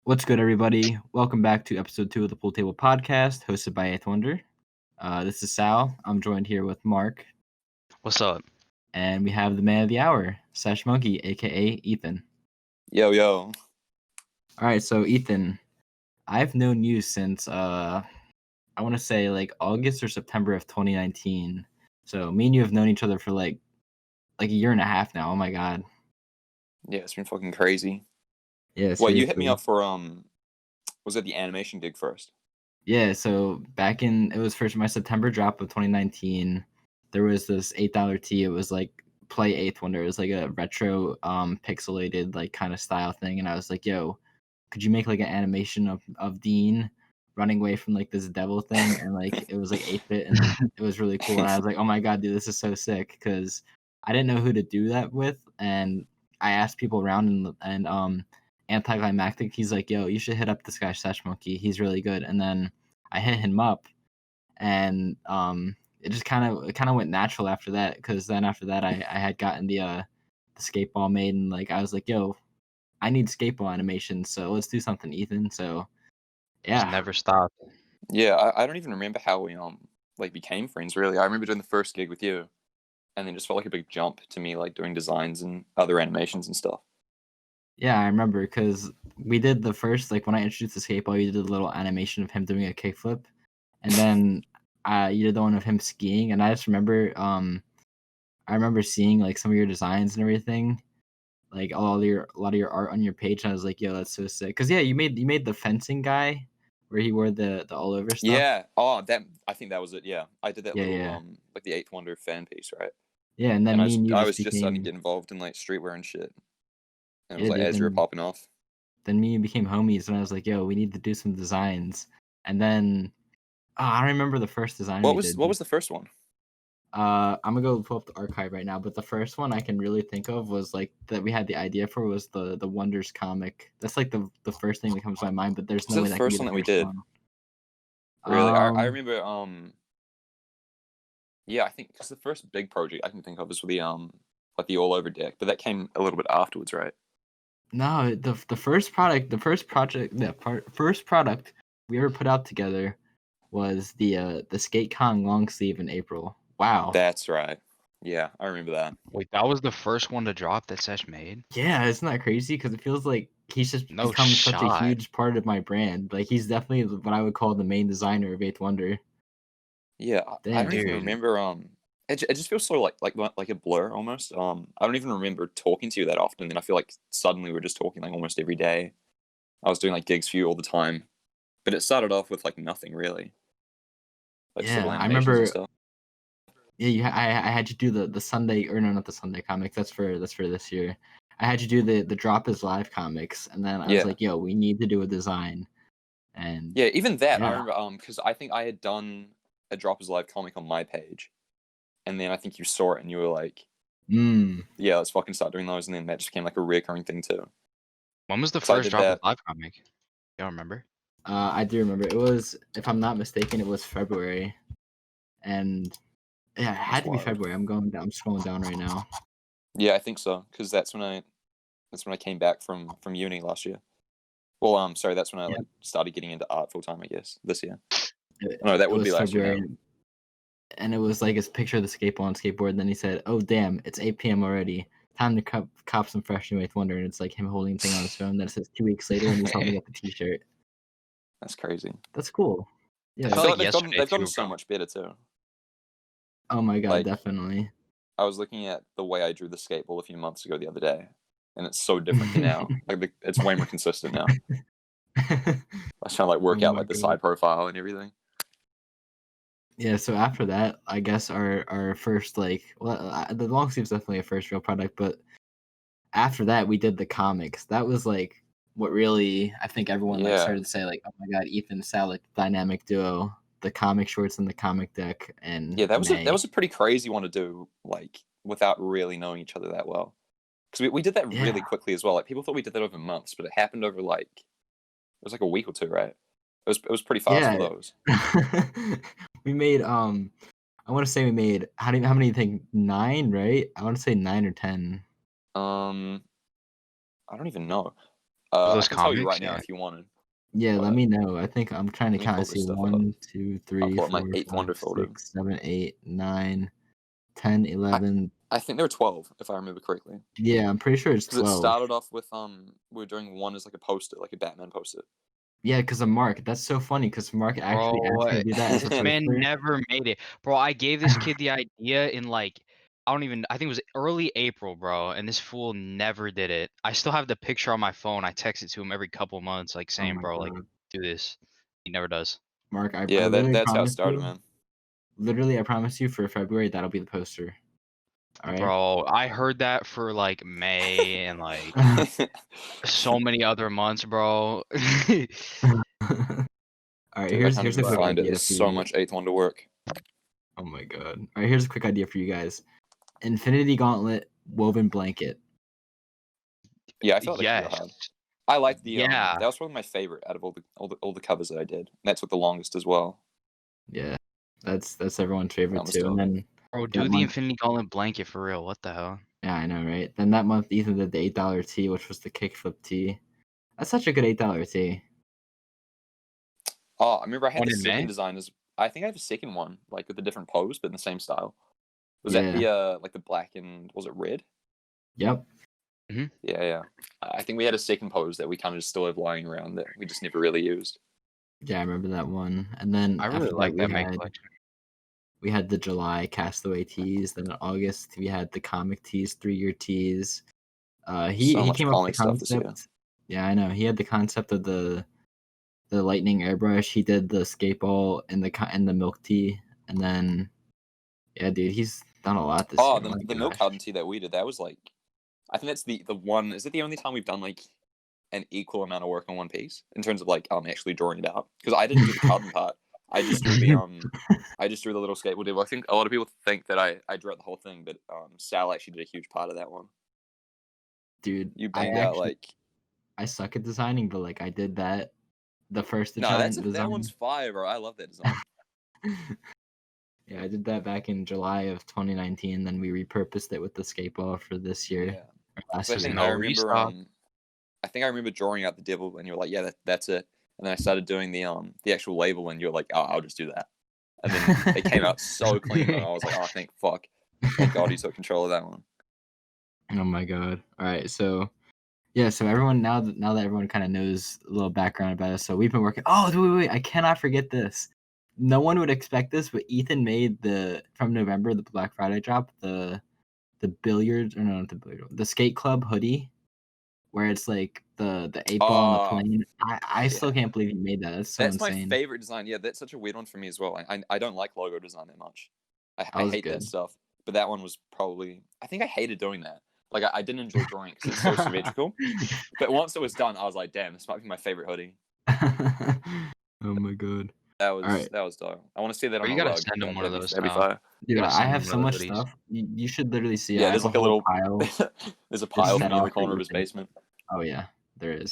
What's good, everybody? Welcome back to episode 2 of the Pool Table Podcast, hosted by 8th Wonder. This is Sal. I'm joined here with Mark, What's up? and we have the man of the hour, Sesh Monkey, aka Ethan. Yo. All right, so Ethan, I've known you since I want to say like August or September of 2019. So me and you have known each other for like a year and a half now. Oh my god. Yeah, it's been fucking crazy. Yeah. Well, you hit me seriously. up for was it the animation gig first? Yeah, so it was first my September drop of 2019. There was this $8 tee. It was like Play 8th Wonder. It was like a retro pixelated like kind of style thing. And I was like, yo, could you make like an animation of Dean running away from like this devil thing? And like it was like 8-bit and it was really cool. And I was like, oh my god, dude, this is so sick because I didn't know who to do that with. And I asked people around and anticlimactic, he's like, yo, you should hit up this guy Sesh Monkey. He's really good. And then I hit him up and it just kind of went natural after that because then after that I had gotten the skate ball made and like I was like, yo, I need skate ball animation, so let's do something, Ethan. So Just yeah. never stop. Yeah, I don't even remember how we like became friends really. I remember doing the first gig with you, and then just felt like a big jump to me like doing designs and other animations and stuff. Yeah, I remember because we did the first, like when I introduced the skateball, you did a little animation of him doing a kickflip, and then you did the one of him skiing, and I just remember I remember seeing like some of your designs and everything, like a lot of your art on your page, and I was like, yo, that's so sick. Cause yeah, you made the fencing guy where he wore the all over stuff. Yeah. Oh, I think that was it. Yeah, I did that Yeah, little yeah. like the 8th Wonder fan piece, right? Yeah, and then And me and you I just was just starting to became get involved in like streetwear and shit. And it yeah, was like dude. as you were popping off. Then me and you became homies, and I was like, yo, we need to do some designs. And then I don't remember the first design What we was did. what was the first one? I'm gonna go pull up the archive right now, but the first one I can really think of was like that we had the idea for was the Wonders comic. That's like the first thing that comes to my mind, but there's Was no it way the that can be first the one that we first did? one. Really, I remember yeah, I think because the first big project I can think of is with the like the all over deck, but that came a little bit afterwards, right? No, the first product first product we ever put out together was the Skate Con long sleeve in April. Wow. That's right. Yeah, I remember that. Wait, that was the first one to drop that Sesh made? Yeah, isn't that crazy? Because it feels like he's just No become such a shot. huge part of my brand. Like he's definitely what I would call the main designer of 8th Wonder. Yeah, I Damn. don't even Dude. remember. It just feels so like a blur almost. I don't even remember talking to you that often. And I feel like suddenly we're just talking like almost every day. I was doing like gigs for you all the time, but it started off with like nothing really, like just Yeah, little I animations remember. and stuff. Yeah, I had you do the Sunday or no, not the Sunday comics. That's for this year. I had you do the Drop is Live comics, and then I was Yeah. like, yo, we need to do a design. And Yeah, even that I yeah. remember. Because I think I had done a Drop is Live comic on my page, and then I think you saw it and you were like, yeah, let's fucking start doing those, and then that just became like a recurring thing too. When was the So I first did drop that. of live comic? You don't remember? I do remember. It was, if I'm not mistaken, it was February, and yeah, it had to be wild. February. I'm scrolling down right now. Yeah, I think so, because that's when I came back from uni last year. Well, sorry, that's when I like started getting into art full time, I guess, this year. No, that would be last year now. And it was like his picture of the skateball on skateboard. And then he said, "Oh damn, it's 8 p.m. already. Time to cop some fresh new 8th Wonder." And it's like him holding a thing on his phone. Then it says 2 weeks later, and he's holding up a T-shirt. That's crazy. That's cool. Yeah, I I felt feel like like yesterday they've gotten too, so bro. much better too. oh my god, Like, definitely. I was looking at the way I drew the skateball a few months ago the other day, and it's so different to now. Like it's way more consistent now. I was trying to like work Oh out my like the God. side profile and everything. Yeah, so after that, I guess our first like the long sleeve's definitely a first real product, but after that we did the comics. That was like what really I think everyone like Yeah. started to say like, oh my god, Ethan and Sal, like dynamic duo, the comic shorts and the comic deck, and Yeah, that was a pretty crazy one to do, like without really knowing each other that well. Because we did that really quickly as well. Like people thought we did that over months, but it happened over like it was like a week or two, right? It was pretty fast for those. we made I want to say we made how many do you think 9, right? I want to say 9 or 10. I don't even know. Those I can tell you right comics? now Yeah. if you wanted. Yeah, let But me know. I think I'm trying to let me count pull and this see stuff up. 1, 2, 3, pull up my 4, 8th Wonder 5, folder. 6, 7, 8, 9, 10, 11. I think there were 12, if I remember correctly. Yeah, I'm pretty sure it's Because it 12. started off with we were doing one as like a poster, like a Batman poster. Yeah, because of Mark. That's so funny because Mark actually Bro, asked me to do that as a this man poster. never made it. Bro, I gave this kid the idea in like I think it was early April, bro, and this fool never did it. I still have the picture on my phone. I text it to him every couple months, like Oh saying, my bro, like, god. do this. He never does. Mark, I Yeah, literally that's how it promise started, you. man. Literally, I promise you for February that'll be the poster. All right. Bro, I heard that for like May and like so many other months, bro. All right, Dude, I here's can't a even quick find it. idea There's for so you. much 8th Wonder work. Oh my god. All right, here's a quick idea for you guys. Infinity Gauntlet woven blanket. Yeah, I felt like that could Yes. go hard. I liked the Yeah. that was probably my favorite out of all the covers that I did. And that's what the longest as well. Yeah, that's everyone's favorite That was too. And dope. then Bro, that do the month, Infinity Gauntlet blanket for real. What the hell? yeah, I know, right? Then that month, Ethan did the $8 tee, which was the kickflip tee. That's such a good $8 tee. Oh, I remember I had One the in second May? design as I think I have a second one, like with a different pose, but in the same style. Was Yeah. that the like the black and was it red? Yep. Yeah. I think we had a second pose that we kind of just still have lying around that we just never really used. Yeah, I remember that one. And then I really after like that, that May collection. we had the July Castaway tees. Then in August, we had the comic tees, 3-year tees. He So much came up with the comic stuff this year. concept. Yeah, I know. He had the concept of the lightning airbrush. He did the skate ball and the milk tea. And then, yeah, dude, he's done a lot this Oh, year. My the milk gosh. carton tea that we did, that was like I think that's the one. Is it the only time we've done like an equal amount of work on one piece in terms of like actually drawing it out? Because I didn't do the carton part. I just drew the little skateboard deal. I think a lot of people think that I drew out the whole thing, but Sal actually did a huge part of that one. Dude, You banged out like I suck at designing, but like I did that the first no, design. that one's fire, bro. I love that design. Yeah, I did that back in July of 2019. Then we repurposed it with the skate ball for this year. Yeah. Or last So I year. think no I remember restock? I think I remember drawing out the devil, and you were like, "Yeah, that's it." And then I started doing the actual label, and you were like, "Oh, I'll just do that." And then it came out so clean, and I was like, "Oh, thank God he took control of that one." Oh my god! All right, so yeah, so everyone now that everyone kind of knows a little background about us, so we've been working. Oh, wait! I cannot forget this. No one would expect this, but Ethan made from November the Black Friday drop the billiards or no, not the billiard, the skate club hoodie, where it's like the 8-ball on the plane. I still can't believe you made that. That's so That's insane. my favorite design. Yeah, that's such a weird one for me as well. I don't like logo design that much. I was hate good. that stuff. But that one was probably I think I hated doing that. Like I didn't enjoy drawing it because it's so symmetrical. But once it was done, I was like, damn, this might be my favorite hoodie. Oh my god! That All right. was dope. I want to see that Bro, on you a gotta rug. send him one of those That'd be now. fire. Dude, gotta I send have him so one of much those hoodies. stuff. You should literally see. Yeah, I there's have like a little pile. there's a pile set for me in the off for corner of his Ethan. basement. Oh yeah, there is.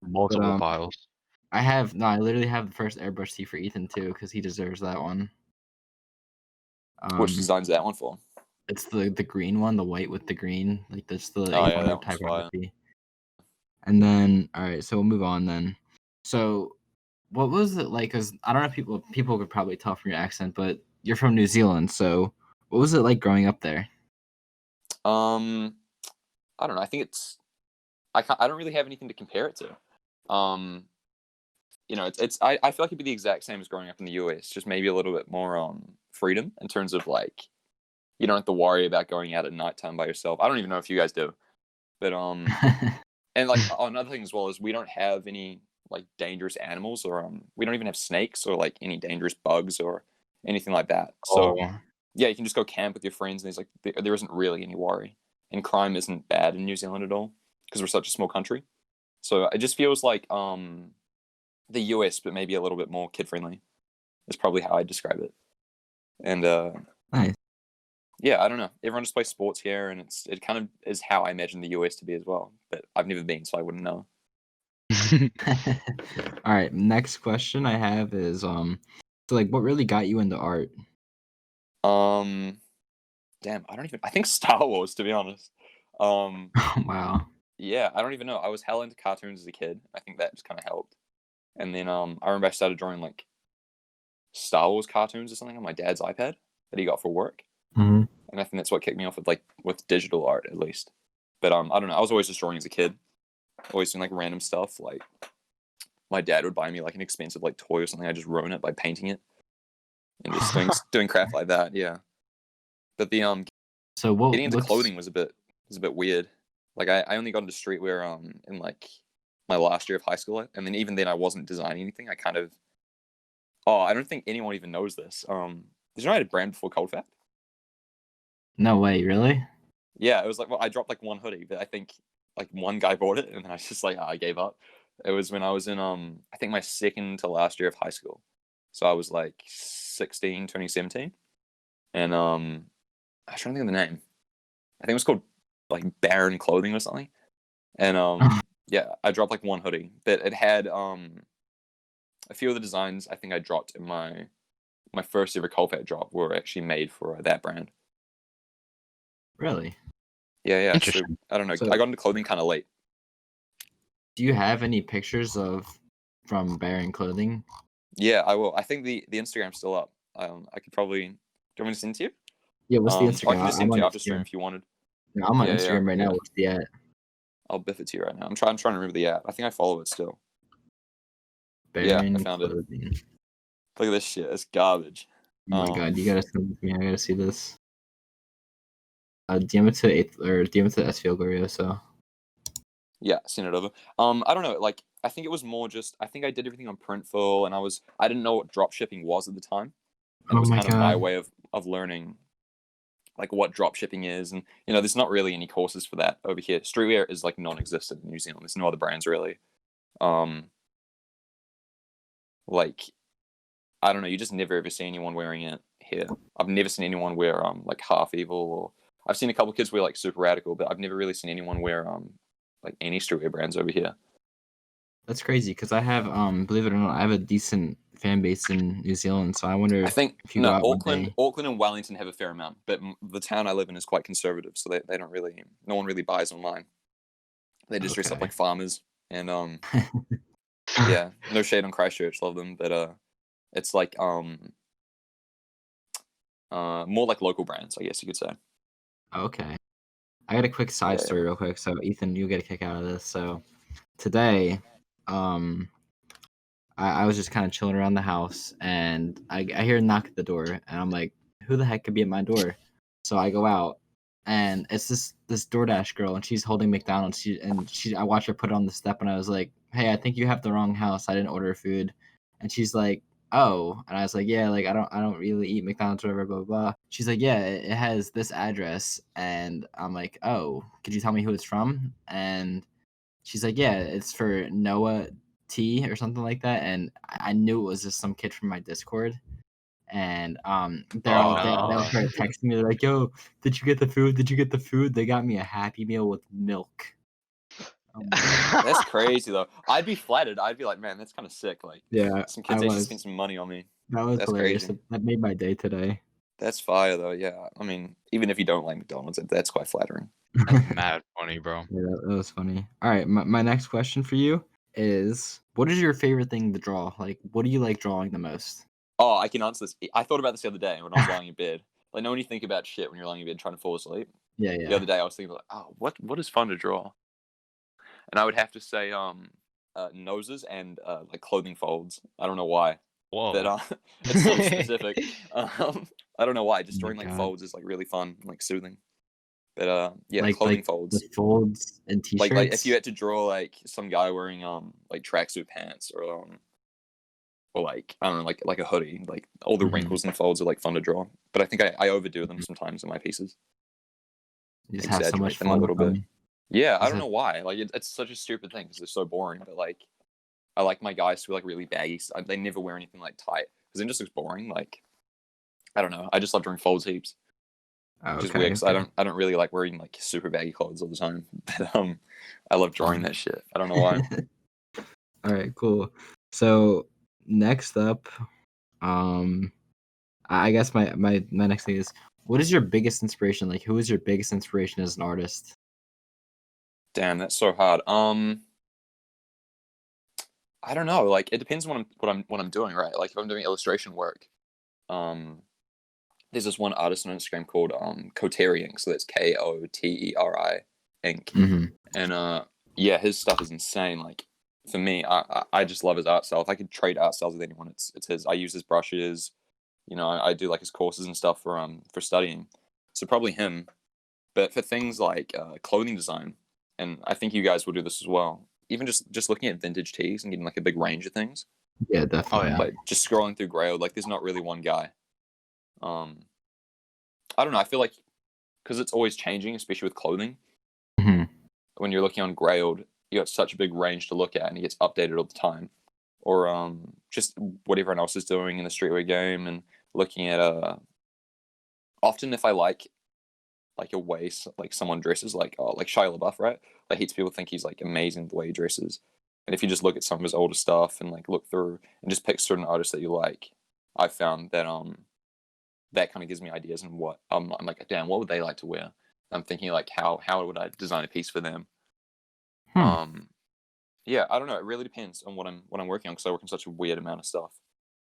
Multiple piles. I literally have the first airbrush tee for Ethan too, because he deserves that one. Which design's that one for? It's the green one, the white with the green, like that's the Oh yeah, that one's fire. typography. And then, all right, so we'll move on then. So, what was it like? Because I don't know, people could probably tell from your accent, but you're from New Zealand, so what was it like growing up there? I don't know. I think I don't really have anything to compare it to. I feel like it'd be the exact same as growing up in the US, just maybe a little bit more freedom in terms of like you don't have to worry about going out at nighttime by yourself. I don't even know if you guys do, but and like another thing as well is we don't have any like dangerous animals or we don't even have snakes or like any dangerous bugs or anything like that. So yeah, you can just go camp with your friends, and there's like there isn't really any worry, and crime isn't bad in New Zealand at all because we're such a small country. So it just feels like the US, but maybe a little bit more kid friendly. Is probably how I describe it. And Nice. yeah, I don't know. Everyone just plays sports here, and it kind of is how I imagine the US to be as well. But I've never been, so I wouldn't know. All right, next question I have is so like what really got you into art? Damn, I think Star Wars, to be honest. Wow. Yeah, I don't even know. I was hella into cartoons as a kid. I think that just kind of helped. And then I remember I started drawing like Star Wars cartoons or something on my dad's iPad that he got for work. Mm-hmm. And I think that's what kicked me off with digital art at least. But I don't know. I was always just drawing as a kid. Always doing like random stuff. Like my dad would buy me like an expensive like toy or something. I just ruin it by painting it and just doing crap like that. Yeah. But the So getting into what's clothing was a bit weird. Like I only got into streetwear in like my last year of high school, and then even then I wasn't designing anything. I kind of I don't think anyone even knows this. Did you know I had a brand before Cold Fact? no way, really? Yeah, it was like I dropped like one hoodie, but I think like one guy bought it, and then I was just like I gave up. It was when I was in I think my second to last year of high school, so I was like 16, 2017, and I was trying to think of the name. I think it was called like Baron Clothing or something, and yeah, I dropped like one hoodie, but it had a few of the designs I think I dropped in my first ever Cold Fact drop were actually made for that brand. Really? Yeah. So Interesting. I don't know. So- I got into clothing kind of late. Do you have any pictures from Baron Clothing? Yeah, I will. I think the Instagram's still up. I could probably. Do you want me to send it to you? Yeah, what's the I Instagram? can just I'm send it to on you after stream Instagram. if you wanted. No, I'm on Yeah, Instagram right now. yeah. What's the at? I'll biff it to you right now. I'm trying to remember the app. I think I follow it still. Baron I found it. Clothing. Look at this shit. It's garbage. Oh my god, you gotta send it to me. I gotta see this. DM it to DM it to SVL Glorioso. Yeah, send it over. I don't know. Like, I think it was more just. I think I did everything on Printful, and I didn't know what drop shipping was at the time, and it Oh was my kind of my god. way of learning, like what drop shipping is, and there's not really any courses for that over here. Streetwear is like non-existent in New Zealand. There's no other brands really. Like I don't know. You just never ever see anyone wearing it here. I've never seen anyone wear like Half Evil, or I've seen a couple kids wear like Super Radical, but I've never really seen anyone wear like any streetwear brands over here. That's crazy because I have believe it or not, I have a decent fan base in New Zealand, so I wonder I think if you go out one day. Auckland and Wellington have a fair amount, but the town I live in is quite conservative, so they don't really. No one really buys online. They just dress up Okay. like farmers, and yeah, no shade on Christchurch, love them, but it's like more like local brands, I guess you could say. Okay. I got a quick side Yeah. story real quick. So Ethan, you get a kick out of this. So today, I was just kind of chilling around the house and I hear a knock at the door and I'm like, who the heck could be at my door? So I go out and it's this DoorDash girl and she's holding McDonald's. I watched her put it on the step and I was like, hey, I think you have the wrong house. I didn't order food. And she's like, oh. And I was like, yeah, like I don't really eat McDonald's or whatever, blah, blah, blah. She's like, yeah, it has this address. And I'm like, oh, could you tell me who it's from? And she's like, yeah, it's for Noah T or something like that. And I knew it was just some kid from my Discord. And they all started texting me. They're like, yo, did you get the food? Did you get the food? They got me a Happy Meal with milk. That's crazy though. I'd be flattered. I'd be like, man, that's kind of sick. Like, Yeah, some kids actually spent some money on me. That was That's hilarious. crazy. That made my day today. That's fire though. Yeah, I mean, even if you don't like McDonald's, that's quite flattering. That's mad funny, bro. Yeah, that was funny. All right, my next question for you is, what is your favorite thing to draw? Like, what do you like drawing the most? Oh, I can answer this. I thought about this the other day when I was lying in bed. Like, know when you think about shit when you're lying in bed trying to fall asleep. Yeah. The other day I was thinking like, oh, what is fun to draw? And I would have to say noses and like clothing folds. I don't know why. Whoa. But it's so specific. I don't know why. Just Oh my drawing like God. folds is like really fun, and, like soothing. But yeah, like clothing folds. The folds and t-shirts. Like if you had to draw like some guy wearing like tracksuit pants or like I don't know, like a hoodie, like all the wrinkles and folds are like fun to draw. But I think I overdo them sometimes in my pieces. You just have so much Exaggerate them fun a little with bit. them. Yeah, I don't know why. Like it's such a stupid thing because they're so boring. But like, I like my guys to wear like really baggy. They never wear anything like tight because it just looks boring. Like, I don't know. I just love drawing folds heaps. Oh, Which is okay, weird 'cause okay. I don't really like wearing like super baggy clothes all the time. But I love drawing that shit. I don't know why. All right, cool. So next up, I guess my next thing is, what is your biggest inspiration? Like, who is your biggest inspiration as an artist? Damn, that's so hard. I don't know. Like, it depends on what I'm doing, right? Like, if I'm doing illustration work, there's this one artist on Instagram called Koteri Inc. So that's Koteri Inc. Mm-hmm. And yeah, his stuff is insane. Like, for me, I just love his art style. If I could trade art styles with anyone, it's his. I use his brushes. You know, I do like his courses and stuff for studying. So probably him. But for things like clothing design, and I think you guys will do this as well. Even just looking at vintage tees and getting like a big range of things. Yeah, Oh definitely. yeah. Like just scrolling through Grailed, like there's not really one guy. I don't know. I feel like because it's always changing, especially with clothing. Mm-hmm. When you're looking on Grailed, you got such a big range to look at, and it gets updated all the time. Or just what everyone else is doing in the streetwear game, and looking at often if I like a way like someone dresses like Shia LaBeouf, right? Like heaps of people think he's like amazing the way he dresses. And if you just look at some of his older stuff and like look through and just pick certain artists that you like, I found that that kind of gives me ideas on what I'm like, damn, what would they like to wear? I'm thinking like how would I design a piece for them? Yeah, I don't know. It really depends on what I'm working on because I work on such a weird amount of stuff.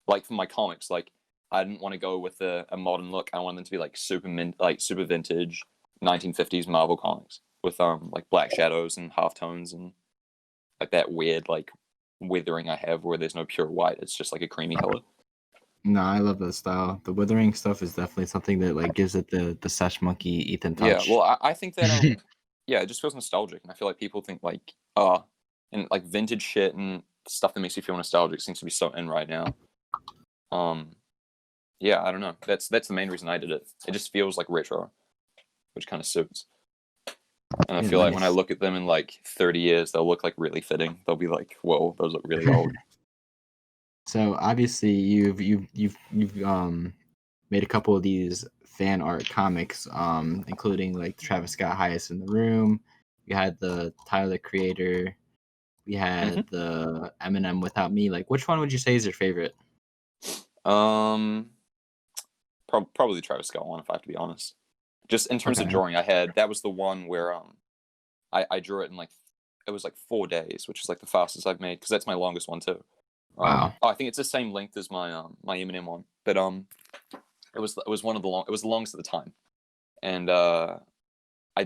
Like for my comics, like I didn't want to go with a modern look. I wanted them to be like super vintage 1950s Marvel comics with like black shadows and halftones and like that weird like withering I have where there's no pure white. It's just like a creamy color. No, I love that style. The withering stuff is definitely something that like gives it the Sesh Monkey Ethan Yeah, touch. well, I think that yeah, it just feels nostalgic, and I feel like people think like and like vintage shit and stuff that makes you feel nostalgic seems to be so in right now. Yeah, I don't know. That's the main reason I did it. It just feels like retro, which kind of suits. And I Yeah, feel like when I nice. look at them in like 30 years, they'll look like really fitting. They'll be like, whoa, those look really old. So obviously you've made a couple of these fan art comics, including like the Travis Scott Highest in the Room. You had the Tyler the Creator. We hmm had the Eminem Without Me. Like, which one would you say is your favorite? Um, probably the Travis Scott one, if I have to be honest. Just in terms of Okay. drawing, that was the one where I drew it in like it was like 4 days, which is like the fastest I've made because that's my longest one too. Wow. I think it's the same length as my Eminem one, but it was one of the it was the longest at the time, and I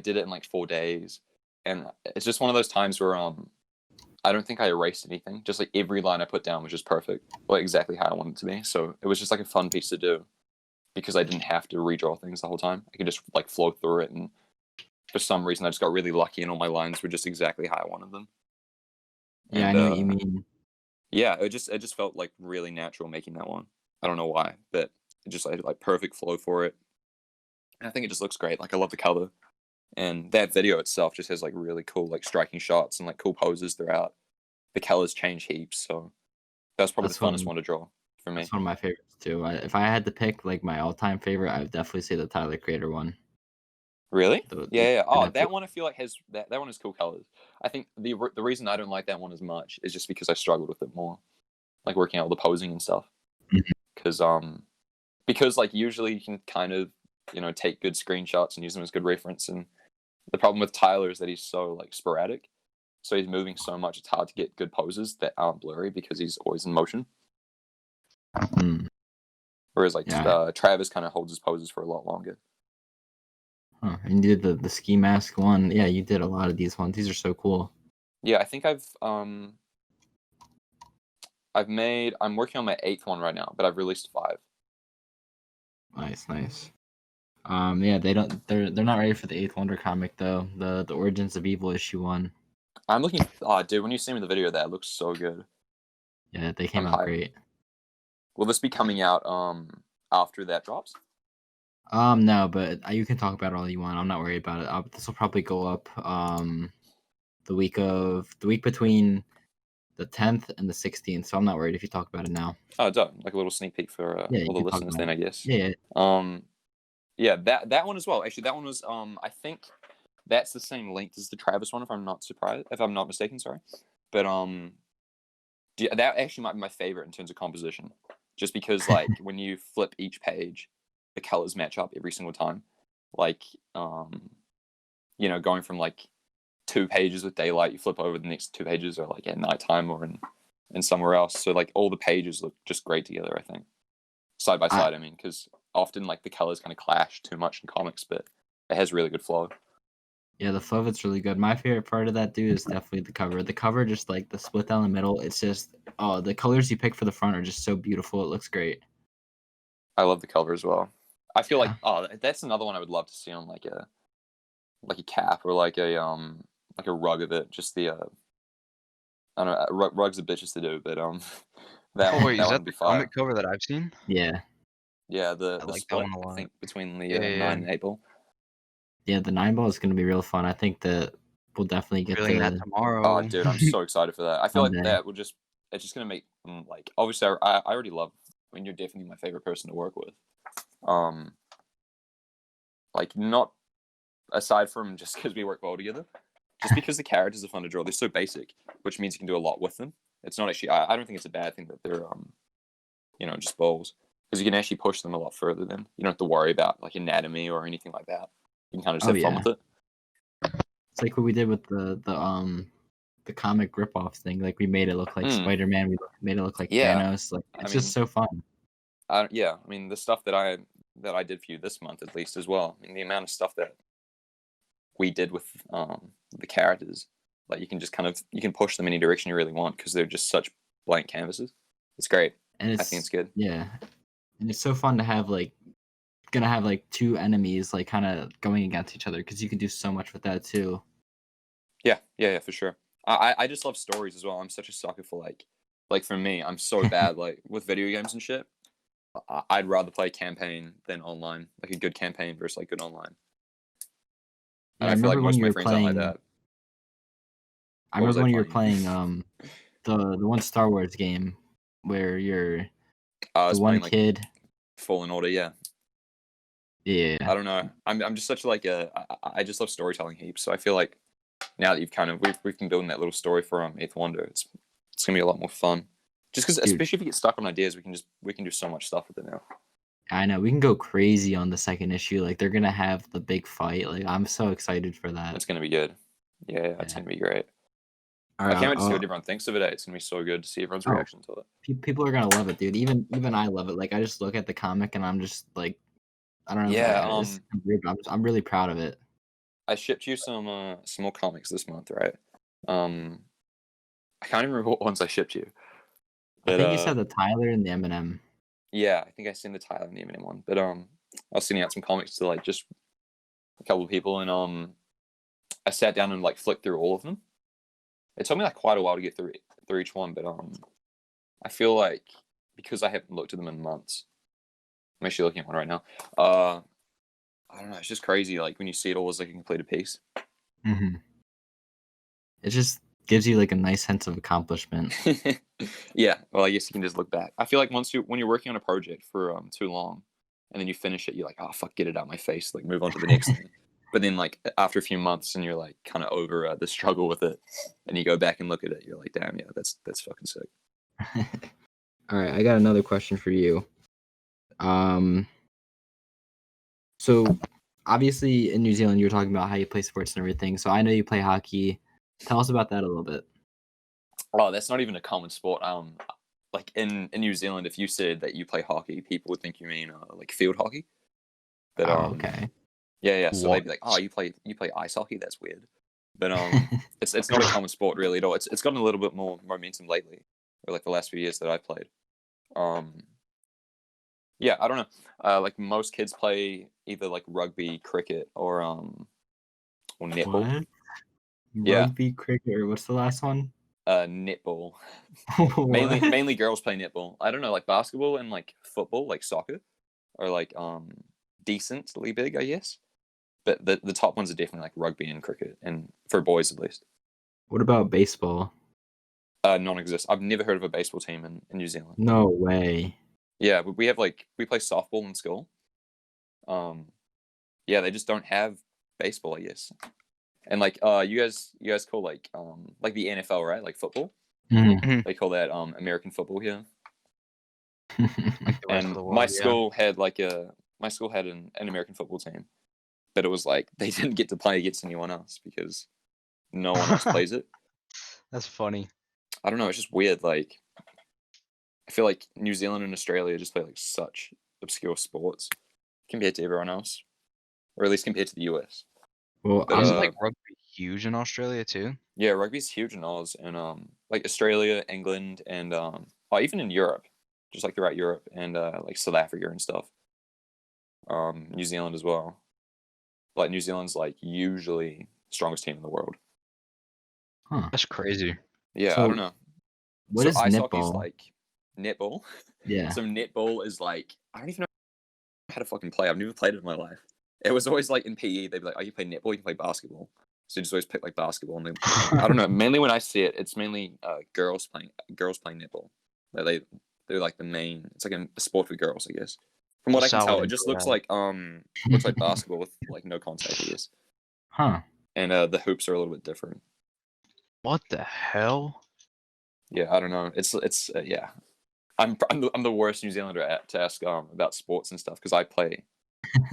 did it in like 4 days, and it's just one of those times where I don't think I erased anything. Just like every line I put down was just perfect, like exactly how I wanted it to be. So it was just like a fun piece to do because I didn't have to redraw things the whole time. I could just like flow through it, and for some reason I just got really lucky, and all my lines were just exactly how I wanted them. Yeah, I And know what you mean. yeah, it just felt like really natural making that one. I don't know why, but it just like perfect flow for it. And I think it just looks great. Like I love the color. And that video itself just has like really cool, like striking shots and like cool poses throughout. The colors change heaps, so that's probably That's the funnest one. one to draw for me. That's one of my favorites too. If I had to pick like my all-time favorite, I would definitely say the Tyler Creator one. Really? The Yeah. Oh, the that one I feel like has that one has cool colors. I think the reason I don't like that one as much is just because I struggled with it more, like working out all the posing and stuff. Mhm. Because like usually you can kind of take good screenshots and use them as good reference, and the problem with Tyler is that he's so like sporadic. So he's moving so much, it's hard to get good poses that aren't blurry because he's always in motion. Mm. Whereas like Yeah. Travis kind of holds his poses for a lot longer. Huh. And you did the ski mask one. Yeah, you did a lot of these ones. These are so cool. Yeah, I think I'm working on my 8th one right now, but I've released 5. Nice, nice. Yeah, they're not ready for the Eighth Wonder comic though. The Origins of Evil issue 1. I'm looking. Oh, dude, when you see me the video, of that it looks so good. Yeah, they I'm came out hyped. great. Will this be coming out after that drops? No, but you can talk about it all you want. I'm not worried about it. This will probably go up the week between the 10th and the 16th. So I'm not worried if you talk about it now. Oh, dope. Like a little sneak peek for Yeah, all you the can talk listeners about then, it. I guess. Yeah, Yeah, that one as well. Actually, that one was I think that's the same length as the Travis one, if I'm not mistaken, sorry. But yeah, that actually might be my favorite in terms of composition. Just because like when you flip each page, the colors match up every single time. Like going from like 2 pages with daylight. You flip over, the next 2 pages are like at nighttime or in somewhere else. So like all the pages look just great together. I think side by side. I mean, because often like the colors kind of clash too much in comics, but it has really good flow. Yeah, the flow of it's really good. My favorite part of that, dude, is definitely the cover. The cover, just like the split down the middle, it's just the colors you pick for the front are just so beautiful. It looks great. I love the cover as well. I feel Yeah. like that's another one I would love to see on like a cap or like a rug of it. Just the I don't know, rugs are bitches to do, but that Oh one wait, is that would be the fire. comic cover that I've seen? Yeah. Yeah, I the like that split one a I lot. think between the Yeah, 9 and 8 ball. Yeah, the 9 ball is gonna be real fun. I think that we'll definitely get Feeling that the Oh, tomorrow. dude, I'm so excited for that. I feel like Monday. that will just it's just gonna make like obviously I already love. I mean, you're definitely my favorite person to work with. Like not aside from just because we work well together, just because the characters are fun to draw. They're so basic, which means you can do a lot with them. It's not actually. I don't think it's a bad thing that they're just balls, because you can actually push them a lot further. Then you don't have to worry about like anatomy or anything like that. You can kind of just Oh have fun yeah. with it. It's like what we did with the comic rip-off thing. Like we made it look like Spider-Man. We made it look like Yeah. Thanos. Like I it's mean, just so fun. yeah. I mean, the stuff that I did for you this month, at least as well. I mean, the amount of stuff that we did with the characters, like you can just you can push them any direction you really want because they're just such blank canvases. It's great. And I think it's good. Yeah. And it's so fun to have gonna have like 2 enemies like kind of going against each other because you can do so much with that too. Yeah, for sure. I just love stories as well. I'm such a sucker for like for me, I'm so bad like with video games and shit. I'd rather play campaign than online, like a good campaign versus like good online. And Yeah, I feel like remember when most of you my were friends aren't like playing? that. I What was remember I when you were playing? playing the one Star Wars game where you're I the was one playing like kid. Fallen Order. Yeah, Yeah. I don't know. I'm just such like I just love storytelling heaps. So I feel like now that we've been building that little story for 8th Wonder, it's gonna be a lot more fun. Just because, Dude, especially if you get stuck on ideas, we can do so much stuff with it now. I know we can go crazy on the second issue. Like they're gonna have the big fight. Like I'm so excited for that. It's gonna be good. Yeah, it's gonna be great. All I can't right, wait to see what everyone thinks of it. It's gonna be so good to see everyone's reaction to it. people are gonna love it, dude. Even I love it. Like I just look at the comic and I'm just like, I don't know. Yeah. It's weird, but I'm really proud of it. I shipped you some more comics this month, right? I can't even remember what ones I shipped you. But, I think you said the Tyler and the Eminem. yeah, I think I sent the Tyler and the Eminem one. But I was sending out some comics to like just a couple of people, and I sat down and like flicked through all of them. It took me like quite a while to get through each one, but I feel like because I haven't looked at them in months, I'm actually looking at one right now. I don't know, it's just crazy. Like when you see it all as like a completed piece. Mm-hmm. It just gives you like a nice sense of accomplishment. Yeah, well, I guess you can just look back. I feel like when you're working on a project for too long, and then you finish it, you're like, oh fuck, get it out of my face, like move on to the next thing. But then like after a few months, and you're like kind of over the struggle with it, and you go back and look at it, you're like, damn, yeah, that's fucking sick. All right, I got another question for you. So obviously in New Zealand, you were talking about how you play sports and everything. So I know you play hockey. Tell us about that a little bit. Oh, that's not even a common sport. Like in New Zealand, if you said that you play hockey, people would think you mean like field hockey. But Okay. yeah. So they'd be like, What? oh, you play ice hockey? That's weird. But it's not a common sport really at all. It's gotten a little bit more momentum lately, or like the last few years that I've played. Yeah, I don't know. Like most kids play either like rugby, cricket, or netball. What? Yeah. Rugby, cricket, or what's the last one? Netball. What? Mainly girls play netball. I don't know, like basketball and like football, like soccer, are like decently big, I guess. But the top ones are definitely like rugby and cricket, and for boys at least. What about baseball? Non-existent. I've never heard of a baseball team in New Zealand. No way. Yeah, but we play softball in school. Yeah, they just don't have baseball, I guess. And like you guys call like the NFL, right? Like football. Mhm. They call that American football here. Like the rest of And the world, my yeah. school had an American football team, but it was like they didn't get to play against anyone else because no one else plays it. That's funny. I don't know. It's just weird. Like, I feel like New Zealand and Australia just play like such obscure sports compared to everyone else, or at least compared to the US. Well, But, Isn't like rugby huge in Australia too? Yeah, rugby's huge in Oz, and like Australia, England, and even in Europe, just like throughout Europe and like South Africa and stuff. New Zealand as well. Like New Zealand's like usually strongest team in the world. huh. That's crazy. Yeah, I So, don't know. What So is ice hockey's netball? like netball. Yeah. So netball is like, I don't even know how to fucking play. I've never played it in my life. It was always like in PE, they'd be like, "Oh, you play netball, you can play basketball." So you just always pick like basketball, and then I don't know. Mainly when I see it, it's mainly girls playing netball. Like they're like the main. It's like a sport for girls, I guess. From what I can Sal tell, would it just enjoy looks like basketball with like no contact, I guess. Huh. And the hoops are a little bit different. What the hell? Yeah, I don't know. It's yeah. I'm the worst New Zealander to ask about sports and stuff because I play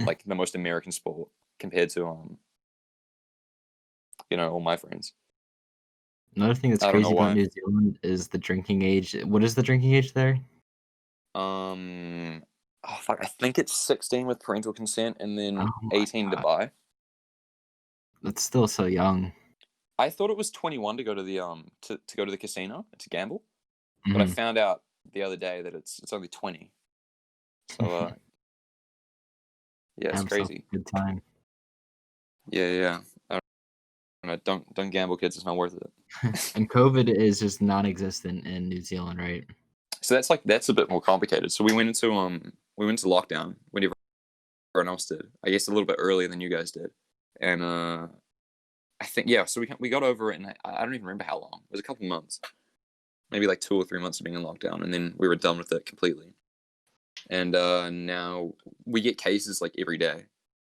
like the most American sport compared to all my friends. Another thing that's I don't know crazy about why. New Zealand is the drinking age. What is the drinking age there? Oh fuck, I think it's 16 with parental consent and then Oh my 18 to God. buy. That's still so young. I thought it was 21 to go to the to go to the casino to gamble, but I Mhm. found out the other day that it's only 20. So yeah, it's Have yourself crazy. a good time. Yeah. I don't know. Don't gamble, kids. It's not worth it. And COVID is just non-existent in New Zealand, right? So that's a bit more complicated. So we went into lockdown when everyone else did. I guess a little bit earlier than you guys did, and I think so we got over it, and I don't even remember how long. It was a couple months, maybe like 2 or 3 months of being in lockdown, and then we were done with it completely. And now we get cases like every day,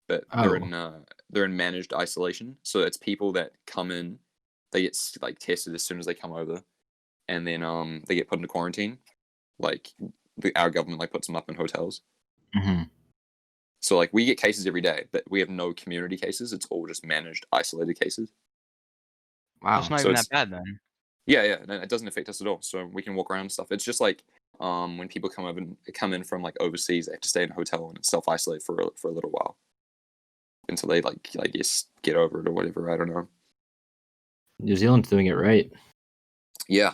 but they're in managed isolation. So it's people that come in, they get like tested as soon as they come over, and then they get put into quarantine. Like our government like puts them up in hotels. Mhm. So like we get cases every day, but we have no community cases. It's all just managed, isolated cases. Wow. That's not So even it's that bad then. yeah, and it doesn't affect us at all. So we can walk around and stuff. It's just like when people come in from like overseas, they have to stay in a hotel and self isolate for a little while until they like I guess get over it or whatever. I don't know. New Zealand's doing it right. Yeah,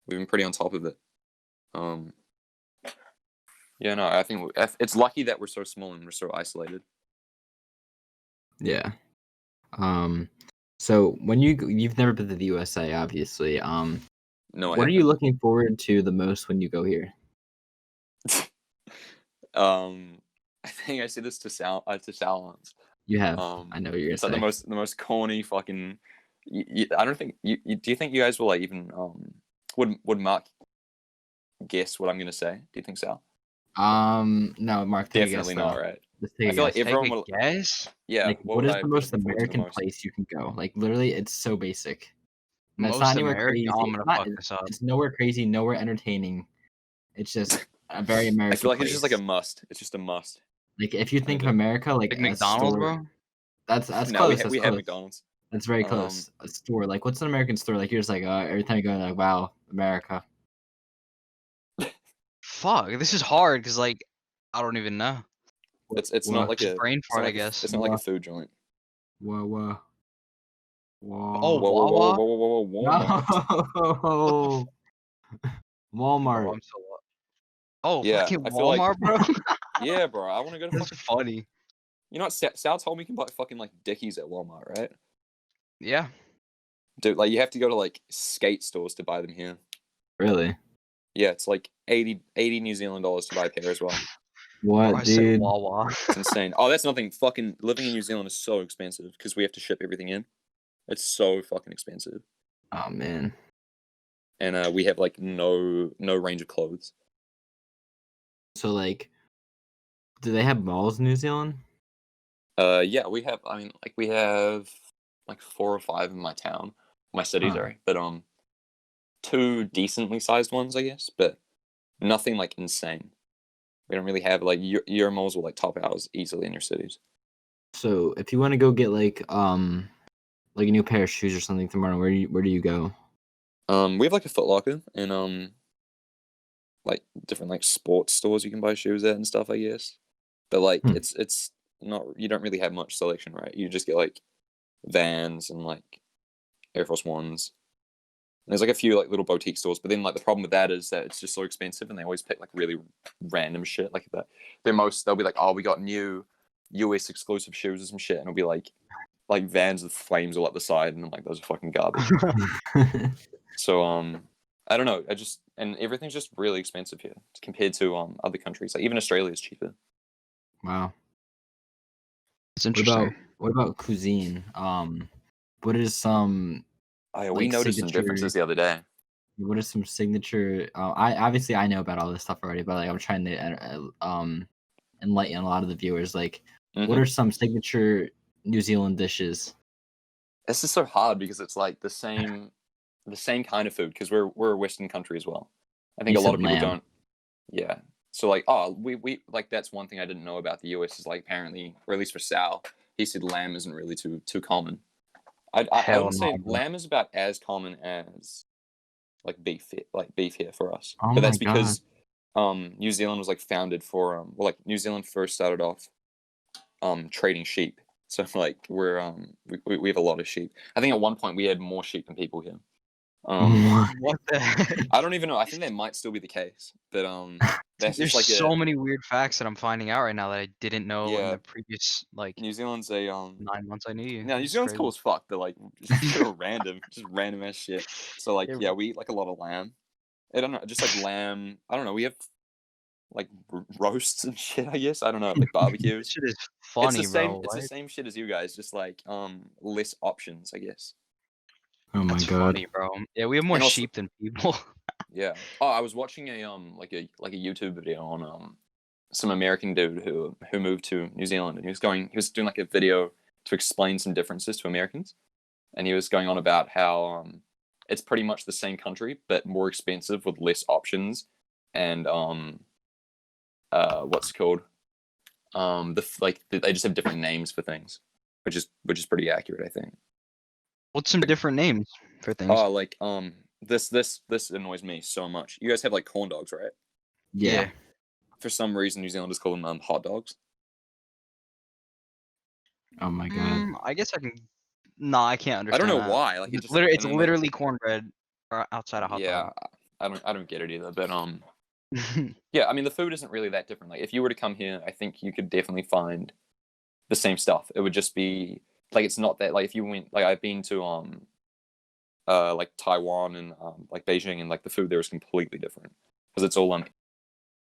we've been pretty on top of it. Yeah, no, I think it's lucky that we're so small and we're so isolated. Yeah. So when you've never been to the USA, obviously. No, I What are you haven't. looking forward to the most when you go here? I think I said this to Sal once. You have. I know what you're It's gonna like say. the most corny fucking. I don't think you. Do you think you guys will like even would Mark guess what I'm gonna say? Do you think Sal? No, Mark, take Definitely a guess not, though. right? Just take I a feel like guess. Take everyone a will. guess? Yeah. Like, what would is I the be most looking forward to the American most? place you can go? Like, literally, it's so basic. And it's Most not anywhere American. crazy. Oh, I'm It's gonna not. fuck this up. It's nowhere crazy. Nowhere entertaining. It's just a very I American feel like place. it's just like a must. It's just a must. Like, if you I think of do. America, like Like a McDonald's, store. bro? That's No, close. That's we have close. McDonald's. That's very close. A store. Like, what's an American store? Like, you're just like, every time you go, like, wow, America. Fuck, this is hard because like I don't even know. It's not like Just a brain it's not fart, I like guess. it's not like a food joint. Whoa. Oh, Wawa? No. Bro, Walmart. I'm so Oh, Yeah, fucking I feel like Walmart, bro. yeah, bro. I want to go to That's fucking. funny. You know what? Sal told me you can buy fucking like Dickies at Walmart, right? Yeah. Dude, like you have to go to like skate stores to buy them here. Really? Yeah, it's like 80 New Zealand dollars to buy a pair as well. Bro, What, I said dude? Wawa. It's insane. Oh, that's nothing. Fucking living in New Zealand is so expensive because we have to ship everything in. It's so fucking expensive, Oh man. and we have like no range of clothes. So like, do they have malls in New Zealand? Yeah, we have. I mean, like we have like 4 or 5 in my town, my city, Huh. sorry, but 2 decently sized ones, I guess, but nothing like insane. We don't really have like your malls will like top ours easily in your cities. So if you want to go get like like a new pair of shoes or something tomorrow, where do you go? We have like a Foot Locker and like different like sports stores you can buy shoes at and stuff, I guess. But like it's not, you don't really have much selection, right? You just get like Vans and like Air Force Ones. And there's like a few like little boutique stores, but then like the problem with that is that it's just so expensive, and they always pick like really random shit like that. They'll be like, oh, we got new US exclusive shoes or some shit, and it'll be like Vans with flames all up the side, and I'm like, those are fucking garbage. So I don't know. And everything's just really expensive here compared to other countries. Like even Australia is cheaper. Wow. It's interesting. What about cuisine? What is some Oh, yeah, we like noticed some differences the other day. what is some signature? I know about all this stuff already, but like I'm trying to enlighten a lot of the viewers. Like, what are some signature New Zealand dishes? This is so hard because it's like the same kind of food, because we're a Western country as well. I think You a lot said of people lamb. don't. Yeah. So like, we like, that's one thing I didn't know about the US is like, apparently, or at least for Sal, he said lamb isn't really too common. I Hell would say no, bro. lamb is about as common as like beef here for us. Oh But that's my God. because New Zealand was like founded for like New Zealand first started off trading sheep. So like we're we have a lot of sheep. I think at one point we had more sheep than people here. What the heck? I don't even know. I think that might still be the case, but that's There's just like so many weird facts that I'm finding out right now that I didn't know in Yeah. the previous like New Zealand's a 9 months I knew you. No, New It's Zealand's crazy. cool as fuck, but like just so random, just random ass shit. So like Yeah, we eat like a lot of lamb. I don't know, just like lamb. I don't know. We have like roasts and shit, I guess. I don't know, like This barbecues. shit is It's funny, the same. bro. It's the What? same shit as you guys, just like less options, I guess. Oh my That's God. funny, bro. Yeah, we have more And also- sheep than people. Yeah. Oh, I was watching a like a YouTube video on some American dude who moved to New Zealand, and he was doing like a video to explain some differences to Americans, and he was going on about how it's pretty much the same country but more expensive with less options, and what's it called, they just have different names for things, which is pretty accurate, I think. What's some different names for things? Oh, like this annoys me so much. You guys have like corn dogs, right? Yeah. For some reason New Zealanders call them hot dogs. Oh my God. I guess I can. No, I can't I understand. don't know that. why. Like It's I it's don't know. literally cornbread outside a hot Yeah, dog. I don't get it either. But yeah, I mean the food isn't really that different. Like if you were to come here, I think you could definitely find the same stuff. It would just be like, it's not that, like if you went, like I've been to like Taiwan and like Beijing, and like the food there is completely different because it's all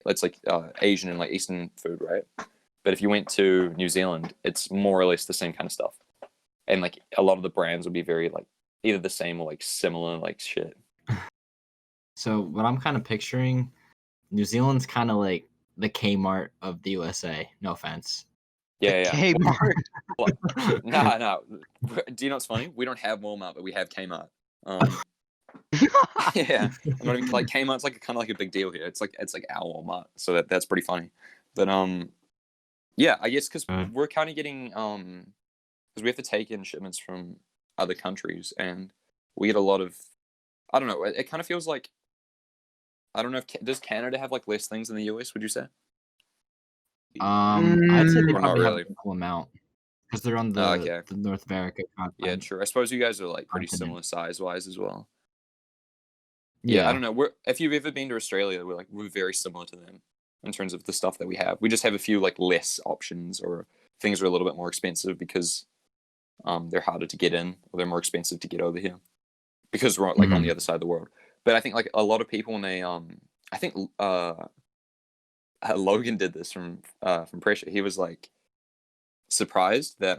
it's like Asian and like Eastern food, right? But if you went to New Zealand, it's more or less the same kind of stuff, and like a lot of the brands would be very like either the same or like similar, like shit. So what I'm kind of picturing, New Zealand's kind of like the Kmart of the USA. No offense. Yeah. Kmart. No. Do you know what's funny? We don't have Walmart, but we have Kmart. Yeah, I'm not even, like Kmart's like kind of like a big deal here. It's like our Walmart, so that's pretty funny. But yeah, I guess because we're kind of getting because we have to take in shipments from other countries, and we get a lot of, I don't know. It kind of feels like, I don't know if does Canada have like less things than the US? Would you say? I'd say they Or not probably really. have an equal amount because they're on Okay. the North America Yeah, continent. true. I suppose you guys are like pretty Continent. similar size-wise as well. Yeah. I don't know. If you've ever been to Australia, we're very similar to them in terms of the stuff that we have. We just have a few like less options, or things are a little bit more expensive because they're harder to get in, or they're more expensive to get over here because we're like on the other side of the world. But I think like a lot of people when they I think Logan did this from Pressure. He was like surprised that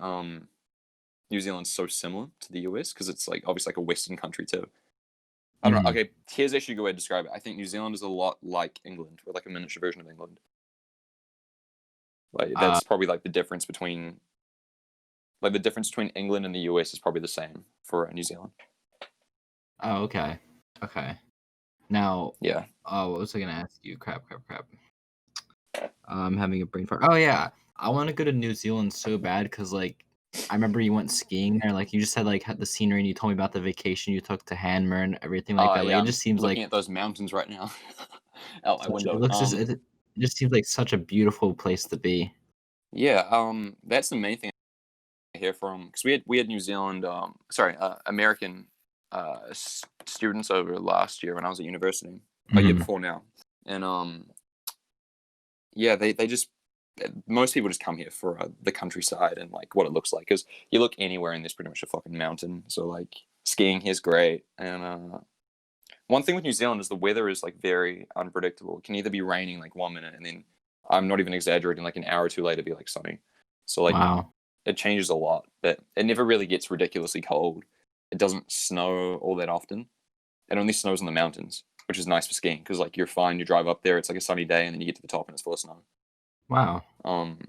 New Zealand's so similar to the US because it's like obviously like a Western country too. I don't know. Okay, here's actually a good way to describe it. I think New Zealand is a lot like England, or like a miniature version of England. Like that's probably like the difference between England and the US is probably the same for New Zealand. Oh, okay. Okay. Now, yeah. What was I gonna ask you? Crap. I'm having a brain fart. Oh yeah, I want to go to New Zealand so bad because like I remember you went skiing there. Like you just said, like the scenery, and you told me about the vacation you took to Hanmer and everything like that. Like Yeah, it I'm just seems looking like at those mountains right now out my it window. looks it just seems like such a beautiful place to be. Yeah, that's the main thing I hear from because we had New Zealand, American students over last year when I was at university, a year Mhm. before now, and yeah, they just most people just come here for the countryside and like what it looks like because you look anywhere and there's pretty much a fucking mountain. So like skiing here's great, and one thing with New Zealand is the weather is like very unpredictable. It can either be raining like 1 minute and then I'm not even exaggerating, like an hour or two later be like sunny. So like Wow. it changes a lot, but it never really gets ridiculously cold. It doesn't snow all that often. It only snows in the mountains, which is nice for skiing because like you're fine. You drive up there, it's like a sunny day, and then you get to the top and it's full of snow. Wow. Um,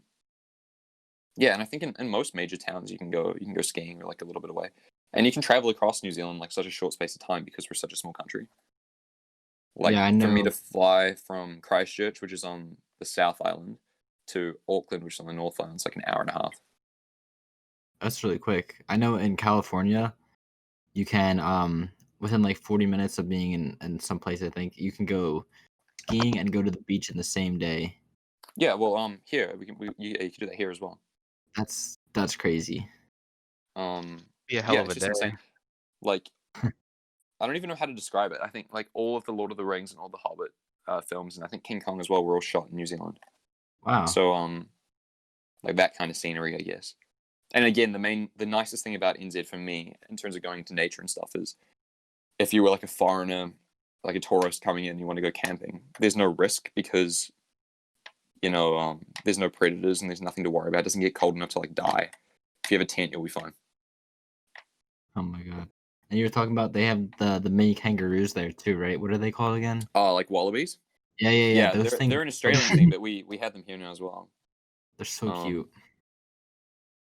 yeah, and I think in most major towns you can go skiing or like a little bit away, and you can travel across New Zealand like such a short space of time because we're such a small country. Like Yeah, I for me to know. fly from Christchurch, which is on the South Island, to Auckland, which is on the North Island, it's like an hour and a half. That's really quick. I know in California, you can within like 40 minutes of being in some place, I think you can go skiing and go to the beach in the same day. Yeah, well, here you can do that here as well. That's crazy. Be a hell Yeah, of it's a just day. insane. Like, I don't even know how to describe it. I think like all of the Lord of the Rings and all the Hobbit films, and I think King Kong as well, were all shot in New Zealand. Wow. So like that kind of scenery, I guess. And again, the nicest thing about NZ for me in terms of going to nature and stuff is if you were like a foreigner, like a tourist coming in, you want to go camping. There's no risk because there's no predators and there's nothing to worry about. It doesn't get cold enough to like die. If you have a tent, you'll be fine. Oh my god. And you were talking about they have the mini kangaroos there too, right? What are they called again? Oh, like wallabies? Yeah. Yeah, Those things they're an are so Australian thing, but we have them here now as well. they're so Um, cute.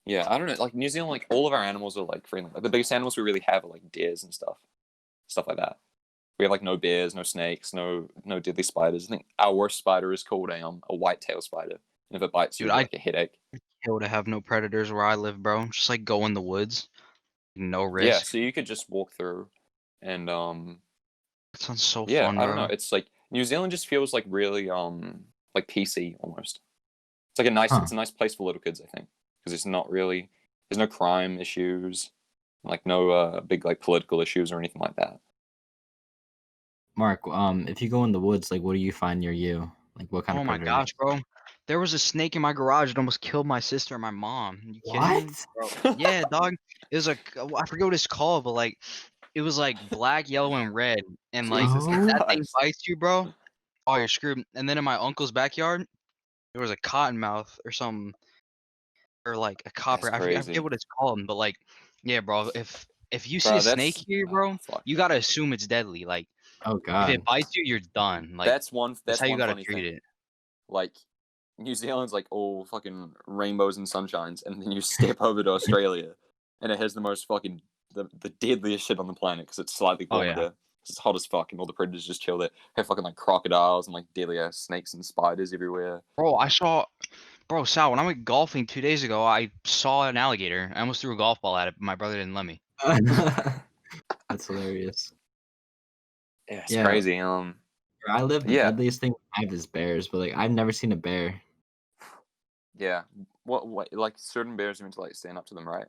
yeah, I don't know. Like New Zealand, like all of our animals are like friendly. Like the biggest animals we really have are like deers and stuff like that. We have like no bears, no snakes, no deadly spiders. I think our worst spider is called a white-tailed spider, and if it bites you, Dude, it'll be I like a headache. kill to have no predators where I live, bro. Just like go in the woods, no Yeah, risk. so you could just walk through, and That sounds so yeah, fun, I don't know. bro. It's like New Zealand just feels like really like PC almost. It's like Huh. it's a nice place for little kids, I think, because there's no crime issues, like no big like political issues or anything like that. Mark, if you go in the woods, like what do you find near you? Like what kind Oh of my predators? gosh, bro. There was a snake in my garage. It almost killed my sister and my mom. You kidding What? me? Bro. Yeah, dog. It was I forget what it's called, but like it was like black, yellow, and red. And like Jesus if that thing Christ. bites you, bro, oh you're screwed. And then in my uncle's backyard, there was a cottonmouth or something. Or like a That's copper. I forget crazy. what it's called, but like, yeah, bro. If you see Bro, a snake that's here, bro, fuck. you gotta assume it's deadly. Like, Oh if god. it bites you, you're done. Like, that's That's how you one gotta funny treat thing. it. Like New Zealand's like all fucking rainbows and sunshines, and then you step over to Australia, and it has the most fucking the deadliest shit on the planet because it's slightly Oh warmer yeah, there. 'Cause it's hot as fuck, and all the predators just chill there. Have fucking like crocodiles and like deadly ass snakes and spiders everywhere. bro. Sal, when I went golfing 2 days ago, I saw an alligator. I almost threw a golf ball at it, but my brother didn't let me. That's hilarious. Yeah, it's Yeah, crazy. where I live, the Yeah, deadliest thing I have is bears, but like I've never seen a bear. yeah. What like certain bears even to like stand up to them, right?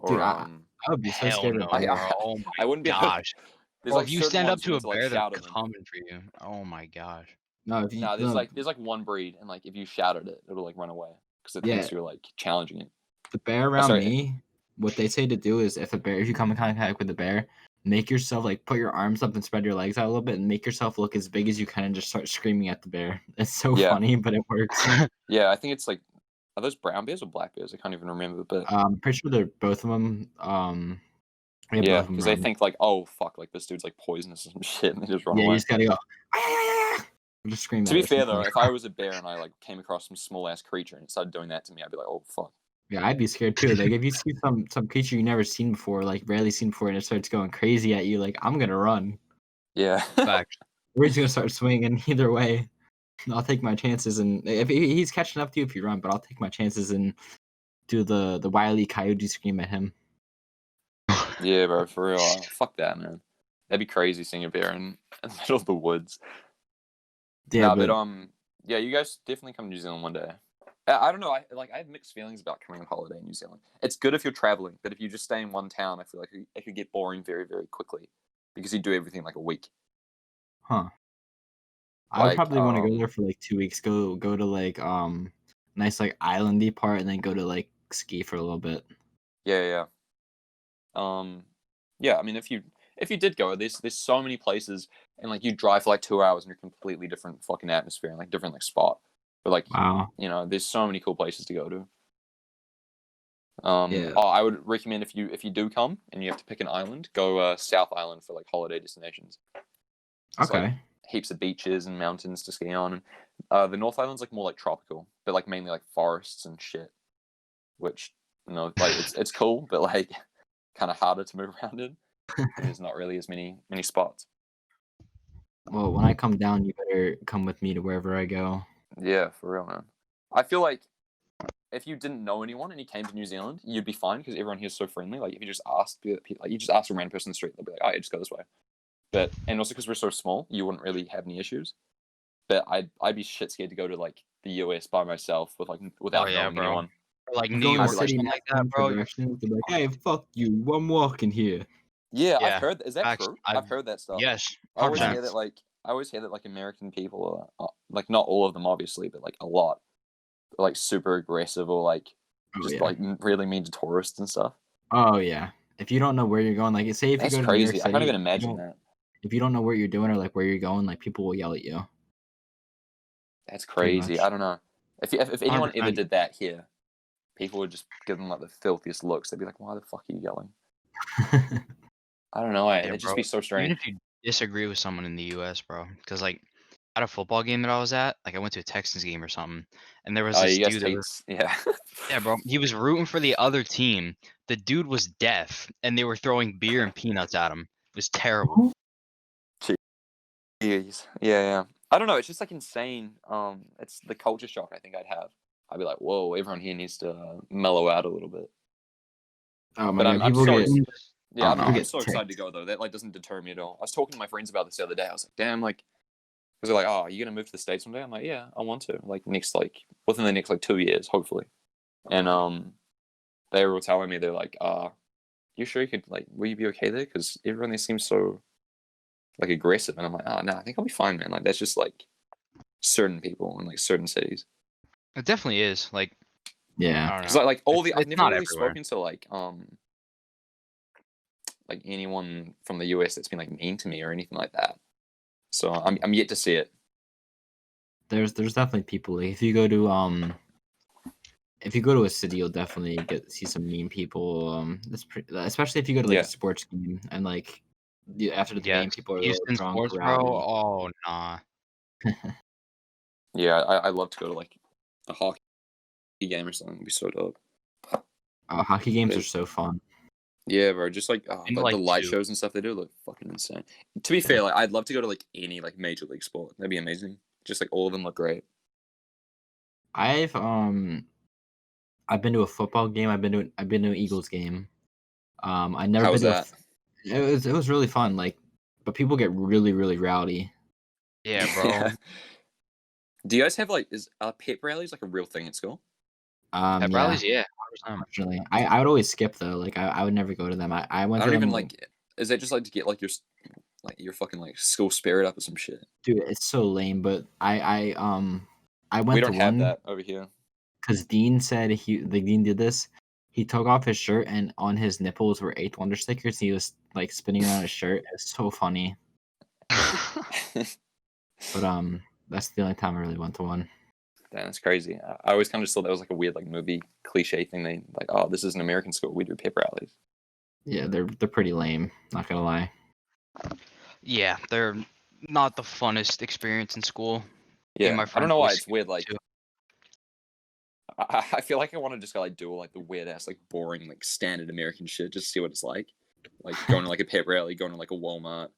Dude, Or I would be so Hell scared of a no, I bear. bro. Oh my I wouldn't be able. gosh, There's bro. like If you certain stand up ones you to a need to like bear, they're shout at them. coming for you. Oh my gosh. No, if you No, no, there's like one breed, and like if you shout at it, it'll like run away because it yeah, thinks you're like challenging it. the bear Oh, around sorry. me, what they say to do is if you come in contact with a bear, make yourself like put your arms up and spread your legs out a little bit and make yourself look as big as you can and just start screaming at the bear. It's so Yeah, funny, but it works. yeah. I think it's like are those brown bears or black bears? I can't even remember, but Pretty sure they're both of them. Yeah, both yeah, of them because they around. think like, oh fuck, like this dude's like poisonous or some shit, and they just run Yeah, you away. just gotta go. Just scream To at be it from fair the though, corner. if I was a bear and I like came across some small ass creature and it started doing that to me, I'd be like, oh fuck. Yeah, I'd be scared too. Like if you see some creature you never seen before, like rarely seen before, and it starts going crazy at you, like I'm gonna run. Yeah. Facts. We're just gonna start swinging either way. I'll take my chances, and if he's catching up to you if you run, but I'll take my chances and do the Wile E. Coyote scream at him. Yeah, bro, for real. Fuck that, man. That'd be crazy seeing a bear in the middle of the woods. Yeah, Nah, but yeah, you guys definitely come to New Zealand one day. I don't know. I have mixed feelings about coming on holiday in New Zealand. It's good if you're traveling, but if you just stay in one town, I feel like it could get boring very, very quickly because you do everything like a week. huh? I would Like, probably want to go there for like 2 weeks. Go to like nice like islandy part, and then go to like ski for a little bit. yeah. Yeah. I mean, if you did go, there's so many places, and like you drive for like 2 hours, and you're completely different fucking atmosphere and like different like spot. But like, Wow. you know, there's so many cool places to go to. Yeah. Oh, I would recommend if you do come and you have to pick an island, go South Island for like holiday destinations. It's Okay. like heaps of beaches and mountains to ski on, and the North Island's like more like tropical, but like mainly like forests and shit. Which, you know, like it's cool, but like kind of harder to move around in. There's not really as many spots. Well, when I come down, you better come with me to wherever I go. Yeah, for real, man. I feel like if you didn't know anyone and you came to New Zealand, you'd be fine because everyone here's so friendly. Like if you just asked, like you just ask a random person in the street, they'll be like, "Oh, yeah, just go this way." But and also because we're so small, you wouldn't really have any issues. But I'd be shit scared to go to like the US by myself without knowing bro. anyone. Or like You New go in York the or city, something like that, bro. directions. They're like, "Hey, fuck you! I'm walking here." Yeah, Yeah, I've heard. Is that facts. true? I've heard that stuff. Yes, I always 100%. hear that like American people are like not all of them obviously, but like a lot are, like super aggressive or like Oh just yeah. like really mean to tourists and stuff. Oh yeah. If you don't know where you're going, like say if That's you go to New York crazy. I City, can't even imagine that. if you don't know what you're doing or like where you're going, like people will yell at you. That's Pretty crazy. much. I don't know. If anyone ever 100%. did that here, people would just give them like the filthiest looks. They'd be like, "Why the fuck are you yelling?" I don't know. Yeah, It'd just bro. be so Even strange. if you disagree with someone in the U.S., bro, because like at a football game that I was at, like I went to a Texans game or something, and there was Oh, this you guys dude that was, hates, yeah. yeah, bro, he was rooting for the other team. The dude was deaf, and they were throwing beer and peanuts at him. It was terrible. Jeez. Yeah. I don't know. It's just like insane. It's the culture shock I think I'd have. I'd be like, whoa, everyone here needs to mellow out a little bit. Oh my But god, I'm people so get. yeah, People I'm get so excited to ticked. go though. That like doesn't deter me at all. I was talking to my friends about this the other day. I was like, damn, like, because they're like, oh, are you gonna move to the States one day? I'm like, yeah, I want to. Like within the next like 2 years, hopefully. And they were telling me they're like, you sure you could like, will you be okay there? Because everyone there seems so like aggressive, and I'm like, oh no, I think I'll be fine, man. Like that's just like certain people in like certain cities. It definitely is. Like, I Yeah. don't Because know. like all the I've It's never not really everywhere. spoken to like anyone from the US that's been like mean to me or anything like that. So I'm yet to see it. There's definitely people. Like, if you go to a city, you'll definitely see some mean people. That's especially if you go to like Yeah. a sports game and like after the game, Yes, people are a little Houston drunk, sports, bro. rowdy. Oh nah. Yeah, I love to go to like a hockey game or something. It'd be so dope. Hockey games Yeah. are so fun. Yeah, bro. Just like And the like light two. shows and stuff they do look fucking insane. To be fair, like I'd love to go to like any like major league sport. That'd be amazing. Just like all of them look great. I've been to a football game. I've been to an Eagles game. I never How been was to that? it was really fun. Like, but people get really rowdy. Yeah, bro. Do you guys have like pep rallies like a real thing at school? Pep Yeah. rallies, yeah, 100%. Unfortunately, I would always skip though. Like I would never go to them. I went I to don't them. even like. Is that just like to get like your fucking like school spirit up or some shit? Dude, it's so lame. But I We went to don't have one that over here. because Dean said the Dean did this. He took off his shirt and on his nipples were 8th Wonder stickers. He was like spinning around his shirt. It's so funny. But that's the only time I really went to one. Damn, that's crazy. I always kind of just thought that was like a weird like movie cliche thing. They like, oh, this is an American school. We do pep rallies. Yeah, they're pretty lame. Not gonna lie. Yeah, they're not the funnest experience in school. Yeah, my I don't friends know why always it's weird. skip Like, too. I feel like I want to just go like do like the weird ass like boring like standard American shit just to see what it's like going to like a pep rally, going to like a Walmart.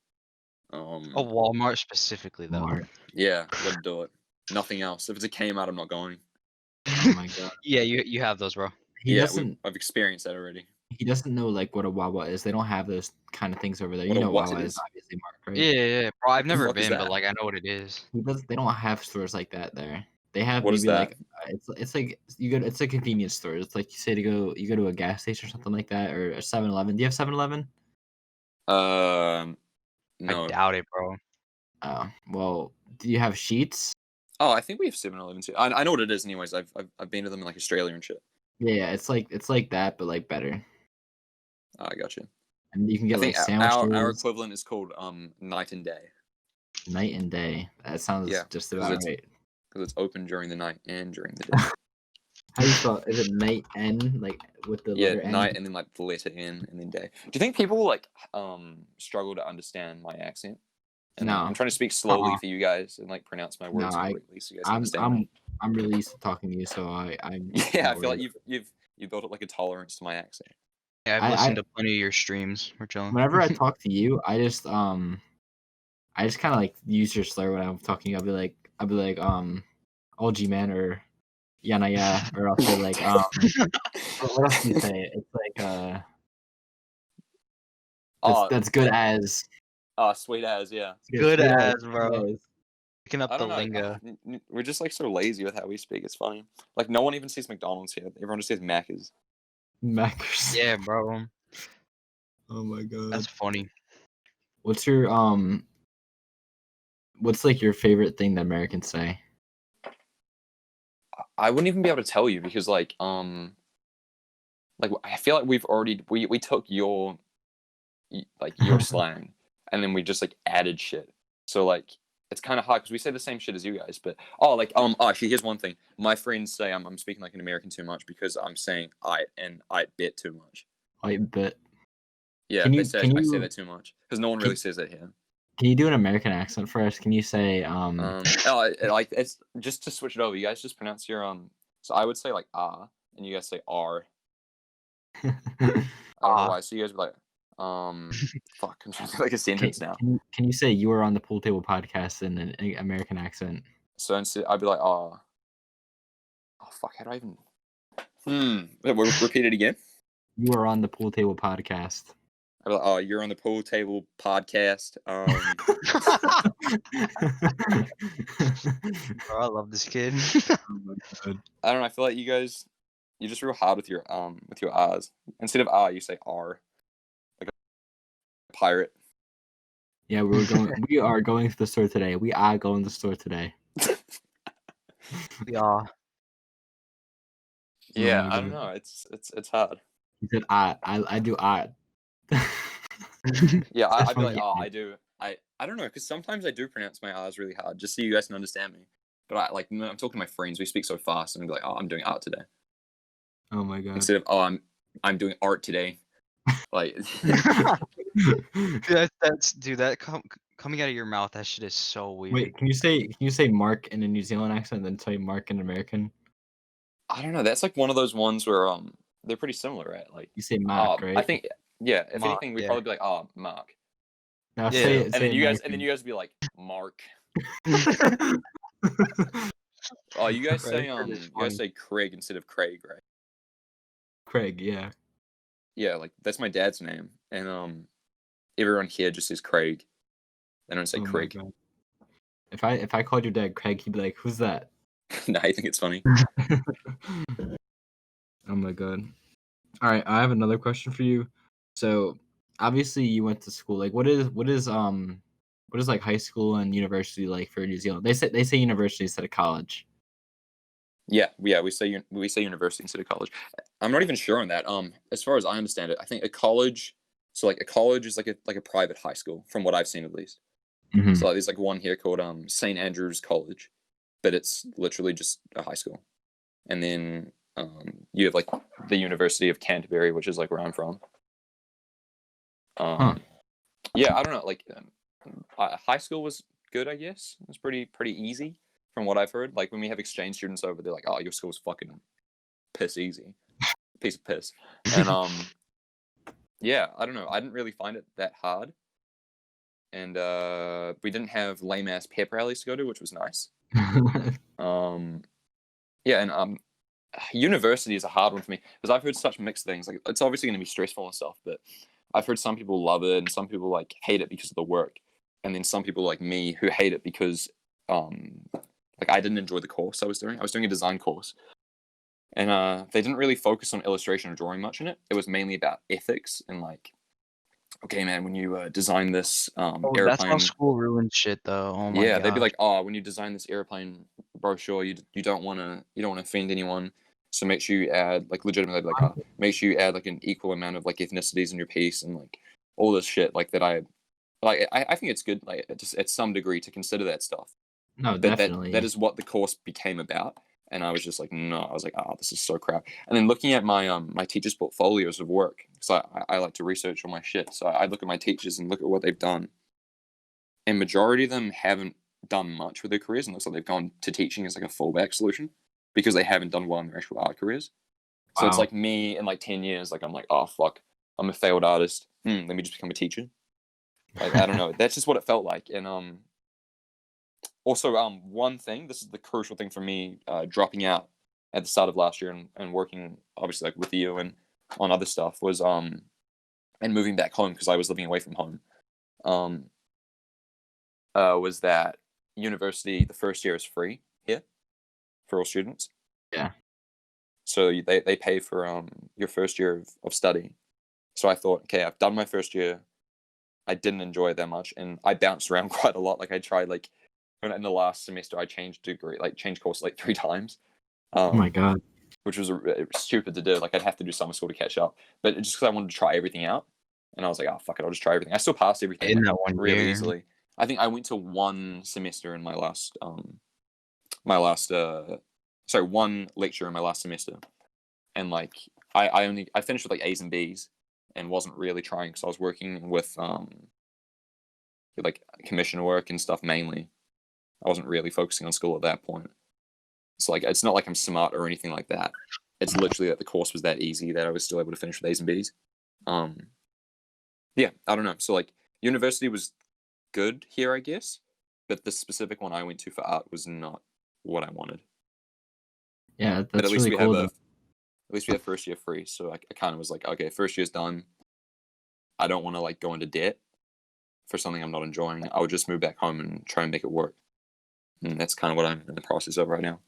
A Walmart specifically though. Walmart. Yeah, gotta do it. Nothing else. If it's a Kmart, I'm not going. Oh my god. Yeah, you have those, bro. he Yeah, doesn't I've experienced that already. he doesn't know like what a Wawa is. They don't have those kind of things over there. What You a know what Wawa it is is? obviously, Mark, right? Yeah, bro. I've the never fuck is been, but that? like I know what it is. They don't have stores like that there. They have What is maybe that? like it's like you go. It's a convenience store. It's like you say you go to a gas station or something like that, or a 7-Eleven. Do you have 7-Eleven? I No. doubt it, bro. Oh, well, do you have Sheets? Oh, I think we have 7-Eleven too. I know what it is, anyways. I've been to them in like Australia and shit. Yeah, it's like that, but like better. Oh, I got you. And you can I get think like our sandwiches, equivalent is called night and day. night and day. That sounds Yeah, just 'cause about it's right. because it's open during the night and during the day. How do you spell it? Is it night N, like with the Yeah, letter N? night and then like the letter N and then day. Do you think people like struggle to understand my accent? And like, No. I'm trying to speak slowly Uh-uh. for you guys and like pronounce my No, words completely so you guys can I'm understand me. I'm really used to talking to you, so I'm Yeah, not I feel like worried. you built up like a tolerance to my accent. Yeah, I've I listened to plenty of your streams. We're chilling. whenever I talk to you, I just kind of like use your slur when I'm talking to you. I'll be like OG man or yana ya, or I'll say like what else do you say? It's like that's good as Sweet as, yeah. Good sweet as, sweet bro. as. Picking up I the don't know. lingo. We're just like so lazy with how we speak. It's funny. Like no one even says McDonald's here. Everyone just says Macca's. Mackers. Yeah, bro. Oh my god. That's funny. What's your what's like your favorite thing that Americans say? I wouldn't even be able to tell you because like I feel like we took your slang and then we just like added shit. So like it's kind of hard because we say the same shit as you guys. But actually here's one thing. My friends say I'm speaking like an American too much because I'm saying I bet too much. I bet. Yeah, Can they you say can I say you that too much because no one really says that here. can you do an American accent for us? Can you say Like it's just to switch it over. You guys just pronounce your So I would say like and you guys say r. I don't know why. So you guys be like fuck. I'm trying to think like a sentence now. Can you say you were on the pool table podcast in an American accent? So instead, I'd be like oh fuck. How do I even? Repeat it again. You were on the pool table podcast. I'd be like, oh, you're on the pool table podcast. Bro, I love this kid. Oh my god. I don't know. I feel like you're just real hard with your R's. Instead of R, you say R, like a pirate. Yeah, we are going to the store today. We are going to the store today. Yeah. Yeah, my I don't God. know. It's hard. He said I do art. Yeah, I'd be funny, like, yeah. oh, I do. I don't know, because sometimes I do pronounce my R's really hard, just so you guys can understand me. But when I'm talking to my friends, we speak so fast, and I'm like, oh, I'm doing art today. Oh my god. Instead of, oh, I'm doing art today. Like, Dude, coming out of your mouth, that shit is so weird. Wait, can you say Mark in a New Zealand accent, and then say Mark in American? I don't know. That's like one of those ones where they're pretty similar, right? Like You say Mark, right? I think if Mark, anything, we'd yeah. probably be like, oh, Mark. Now Yeah. say it. And say then you guys American. would be like, Mark. Oh, you guys say Craig instead of Craig, right? Craig, yeah. Yeah, like that's my dad's name, and everyone here just says Craig. They don't say Oh my Craig. god. If I called your dad Craig, he'd be like, "Who's that?" No, I think it's funny. Oh my god. All right, I have another question for you. So, obviously you went to school. Like what is like high school and university like for New Zealand? They say university instead of college. Yeah, we say university instead of college. I'm not even sure on that. As far as I understand it, I think a college. So like a college is like a private high school, from what I've seen at least. Mhm. So there's like one here called St. Andrew's College, but it's literally just a high school. And then you have like the University of Canterbury, which is like where I'm from. Yeah, I don't know. Like high school was good, I guess. It was pretty easy from what I've heard. Like when we have exchange students over, they're like, "Oh, your school's fucking piss easy, piece of piss." And yeah, I don't know. I didn't really find it that hard. And we didn't have lame ass pep rallies to go to, which was nice. Yeah, and university is a hard one for me because I've heard such mixed things. Like, it's obviously going to be stressful and stuff, but I've heard some people love it and some people like hate it because of the work, and then some people like me who hate it because like I didn't enjoy the course I was doing. I was doing a design course, and they didn't really focus on illustration or drawing much in it. It was mainly about ethics and like, okay, man, when you design this Oh, that's how airplane, school ruins shit, though. Oh my yeah, they'd be gosh. like, oh, when you design this airplane brochure, you don't want to offend anyone, so make sure you add like legitimately like make sure you add like an equal amount of like ethnicities in your piece and like all this shit like that. I think it's good like just at some degree to consider that stuff, No, but definitely. that is what the course became about. And I was just like, no, I was like, oh, this is so crap. And then looking at my my teachers' portfolios of work, because I like to research all my shit. So I look at my teachers and look at what they've done. And majority of them haven't done much with their careers, and looks like they've gone to teaching as like a fallback solution because they haven't done well in their actual art careers. So it's Wow. like me in like 10 years, like I'm like, oh fuck, I'm a failed artist. Let me just become a teacher. Like I don't know. That's just what it felt like. And also one thing, this is the crucial thing for me, dropping out at the start of last year and working obviously like with you and on other stuff was and moving back home because I was living away from home. Was that university the first year is free here for all students. Yeah. So they pay for your first year of study. So I thought, okay, I've done my first year. I didn't enjoy it that much, and I bounced around quite a lot. Like I tried like in the last semester, I changed degree, like changed course like 3 times. Oh my god. Which was stupid to do. Like I'd have to do summer school to catch up, but just because I wanted to try everything out, and I was like, oh fuck it, I'll just try everything. I still passed everything In like, that one really year. easily. I think I went to one semester in one lecture in my last semester, and like I finished with like A's and B's, and wasn't really trying because I was working with like commission work and stuff mainly. I wasn't really focusing on school at that point. So like it's not like I'm smart or anything like that. It's literally that the course was that easy that I was still able to finish with A's and B's. Yeah, I don't know. So like university was good here, I guess, but the specific one I went to for art was not what I wanted. Yeah, But that's really cool though. at least we have first year free. So I kind of was like, okay, first year's done. I don't want to like go into debt for something I'm not enjoying. I would just move back home and try and make it work. And that's kind of what I'm in the process of right now.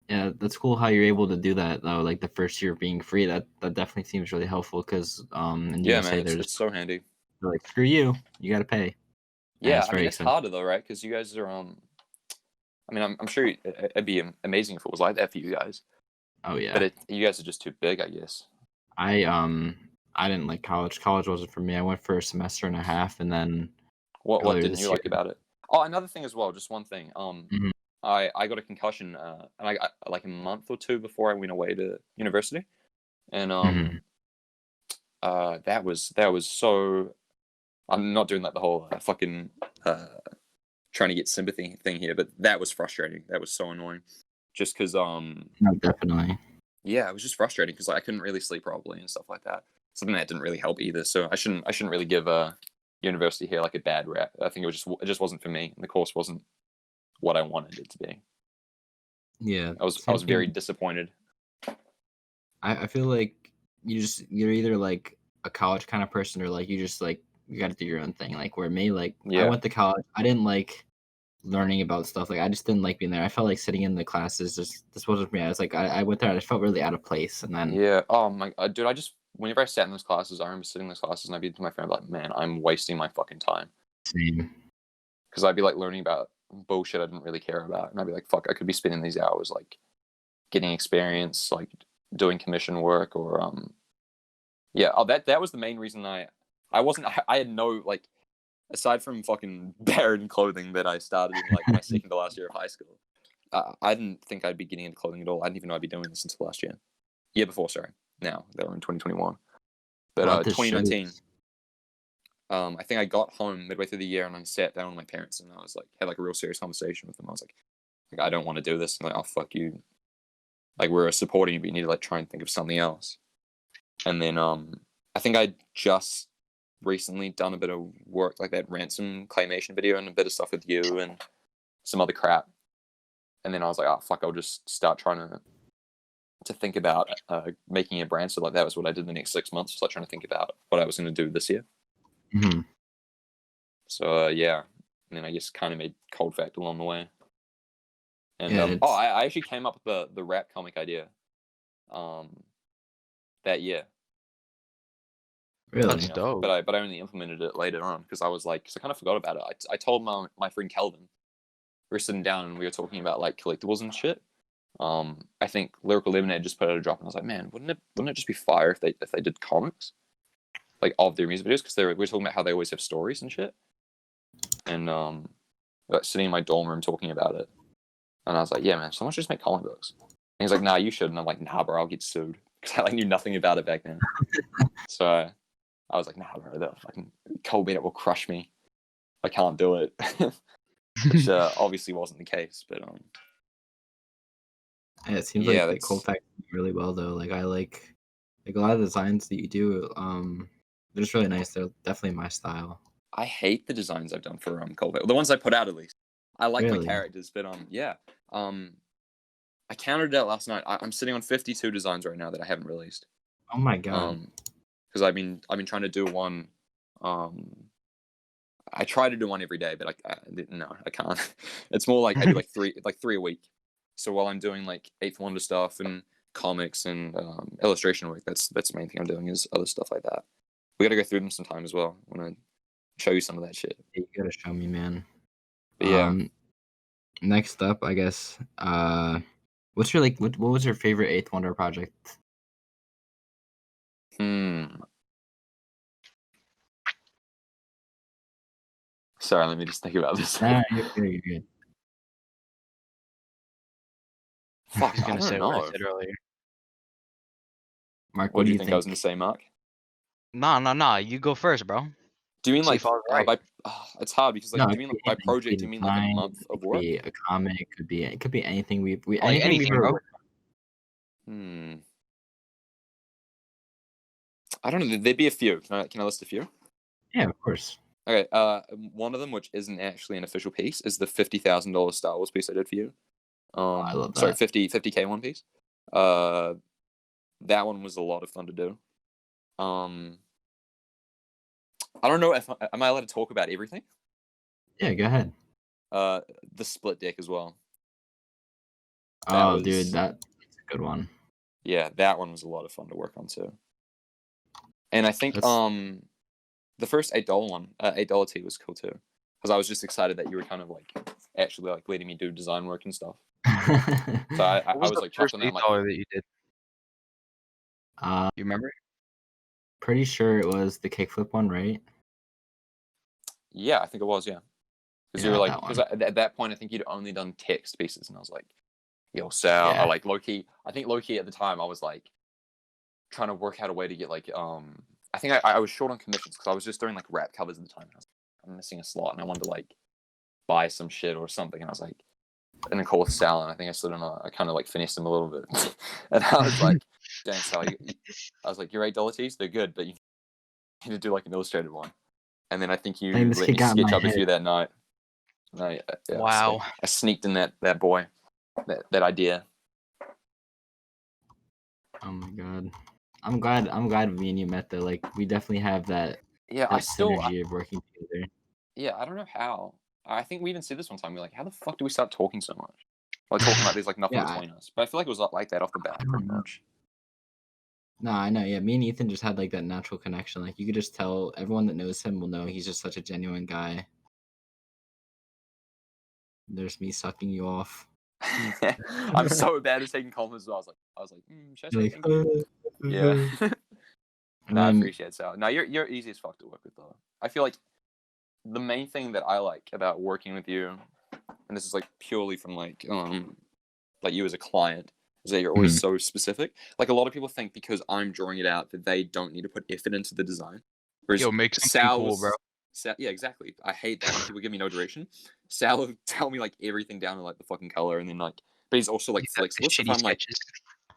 Yeah, that's cool how you're able to do that though. Like the first year being free, that definitely seems really helpful because in Yeah, USA man, there's it's so handy. they're like screw you, you gotta pay. And Yeah, it's I mean very it's expensive. harder though, right? Because you guys are I mean, I'm sure it'd be amazing if it was like that for you guys. Oh yeah. But you guys are just too big, I guess. I didn't like college. College wasn't for me. I went for a semester and a half, and then What earlier didn't this you year. like about it? Oh, another thing as well, just one thing. Mhm. I got a concussion, and I got like a month or two before I went away to university, and Mhm. that was so. I'm not doing like the whole fucking trying to get sympathy thing here, but that was frustrating. That was so annoying, just because No, definitely. yeah, it was just frustrating because like, I couldn't really sleep properly and stuff like that. Something that didn't really help either. So I shouldn't really give university here like a bad rap. I think it just wasn't for me. And the course wasn't what I wanted it to be. Yeah. I Same was very thing. disappointed. I feel like you're either like a college kind of person or like you just like you got to do your own thing. Like where me, like I Yeah. went to college. I didn't like learning about stuff. Like I just didn't like being there. I felt like sitting in the classes. Just this wasn't for me. I was like I went there. I just felt really out of place. And then Yeah. Oh my dude, whenever I sat in those classes, I remember sitting in those classes and I'd be to my friend like, man, I'm wasting my fucking time. same. Because I'd be like learning about bullshit I didn't really care about. And I'd be like, fuck, I could be spending these hours like getting experience, like doing commission work or yeah. Oh, that was the main reason I had no like aside from fucking barren clothing that I started in like my second to last year of high school. I didn't think I'd be getting into clothing at all. I didn't even know I'd be doing this until last year. Year before, sorry. Now that we're in 2021. But Well, this 2019, shows. I think I got home midway through the year and I sat down with my parents and I was like, had like a real serious conversation with them. I was like I don't want to do this. And like, oh fuck you. Like we're supporting you, but you need to like try and think of something else. And then I think I just recently done a bit of work like that ransom claymation video and a bit of stuff with you and some other crap. And then I was like, oh fuck, I'll just start trying to to think about making a brand. So like that was what I did the next 6 months. Was like trying to think about what I was going to do this year. Mm-hmm. So yeah, and then I just kind of made Cold Fact along the way. And Yeah, I actually came up with the rap comic idea that year. Really? That's dope. But I only implemented it later on because I was like, because I kind of forgot about it. I told my friend Kelvin, we were sitting down and we were talking about like collectibles and shit. I think Lyrical Lemonade just put out a drop, and I was like, man, wouldn't it just be fire if they did comics, like of their music videos? Because we were talking about how they always have stories and shit. And like, sitting in my dorm room talking about it, and I was like, yeah, man, someone should just make comic books. And he's like, nah, you should. And I'm like, nah, bro, I'll get sued because I like knew nothing about it back then. So I was like, nah, bro, that fucking cold beat it will crush me. I can't do it. Which obviously wasn't the case, but Yeah, it seems yeah, like the Cold Fact really well though. Like I like a lot of the designs that you do. They're just really nice. They're definitely my style. I hate the designs I've done for Cold Fact. The ones I put out at least. I like my Really? characters, but yeah. I counted it out last night. I'm sitting on 52 designs right now that I haven't released. Oh my god. Because I've been trying to do one. I try to do one every day, but no, I can't. It's more like I do like three a week. So while I'm doing like 8th Wonder stuff and comics and illustration work, that's the main thing I'm doing is other stuff like that. We gotta go through them sometime as well. I want to show you some of that shit. You gotta show me, man. But yeah. Next up, I guess. What's your what was your favorite 8th Wonder project? Sorry, let me just think about this. Nah, you're good. Fuck, He's I gonna don't say know. what I said earlier. Mark, What do you think I was gonna say, Mark? Nah. You go first, bro. Do you mean See like if I was right. it's hard because like No, do it you mean could like be by anything. project? Do you mean like a month of work? Could be a comic. It could be anything we Like anything, ever bro. worked I don't know. There'd be a few. Can I list a few? Yeah, of course. Okay. One of them, which isn't actually an official piece, is the $50,000 Star Wars piece I did for you. I love that. Sorry, 50K one piece. That one was a lot of fun to do. I don't know if am I allowed to talk about everything? Yeah, go ahead. The split deck as well. Dude, that's a good one. Yeah, that one was a lot of fun to work on too. And I think the first $8 one, $8 tee was cool too, because I was just excited that you were kind of like actually like letting me do design work and stuff. So I was like first chuckling that $8 that you did. You remember? Pretty sure it was the kickflip one, right? Yeah, I think it was. Yeah, because you were like, because at that point I think you'd only done text pieces, and I was like, yo, Sal, I like low key. I think low key at the time I was like trying to work out a way to get like I think I was short on commissions because I was just doing like rap covers at the time. I was like, I'm missing a slot, and I wanted to like buy some shit or something, and I was like, and then call with Sal, and I think I stood on I kind of like finessed him a little bit, and I was like, damn Sal, I was like, your $8 tees, they're good, but you need to do like an illustrated one. And then I think you let me sketch up a few that night. Yeah, Wow. I sneaked in that boy, that idea. Oh my god. I'm glad me and you met though. Like we definitely have that. Yeah, that synergy of working together. Yeah, I don't know how. I think we even said this one time. We're like, how the fuck do we start talking so much? Like talking about there's like nothing between us. But I feel like it was like that off the bat, pretty much. No, I know. Yeah, me and Ethan just had like that natural connection. Like you could just tell everyone that knows him will know he's just such a genuine guy. There's me sucking you off. I'm so bad at taking compliments. I was like, should I say thank you? Yeah. No, I appreciate it, Sal. No, you're easy as fuck to work with though. I feel like the main thing that I like about working with you, and this is like purely from like you as a client, is that you're always so specific. Like a lot of people think because I'm drawing it out that they don't need to put effort into the design. Whereas make something cool, bro. Yeah, exactly. I hate that when people give me no direction. Sal will tell me like everything down to like the fucking color, and then like, but he's also like flexible. So I'm like,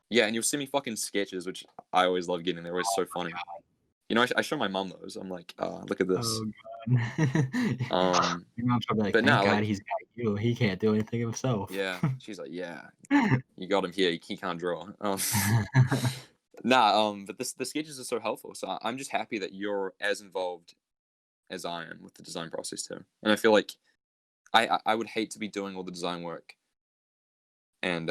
yeah, and you'll send me fucking sketches, which I always love getting. They're always so funny. God. You know, I show my mom those. I'm like, look at this. Oh god. Your mom's probably like, but thank no, God like, he's got you. He can't do anything himself. Yeah, she's like, yeah, you got him here. He can't draw. Nah, but the sketches are so helpful. So I'm just happy that you're as involved as I am with the design process too. And I feel like I would hate to be doing all the design work and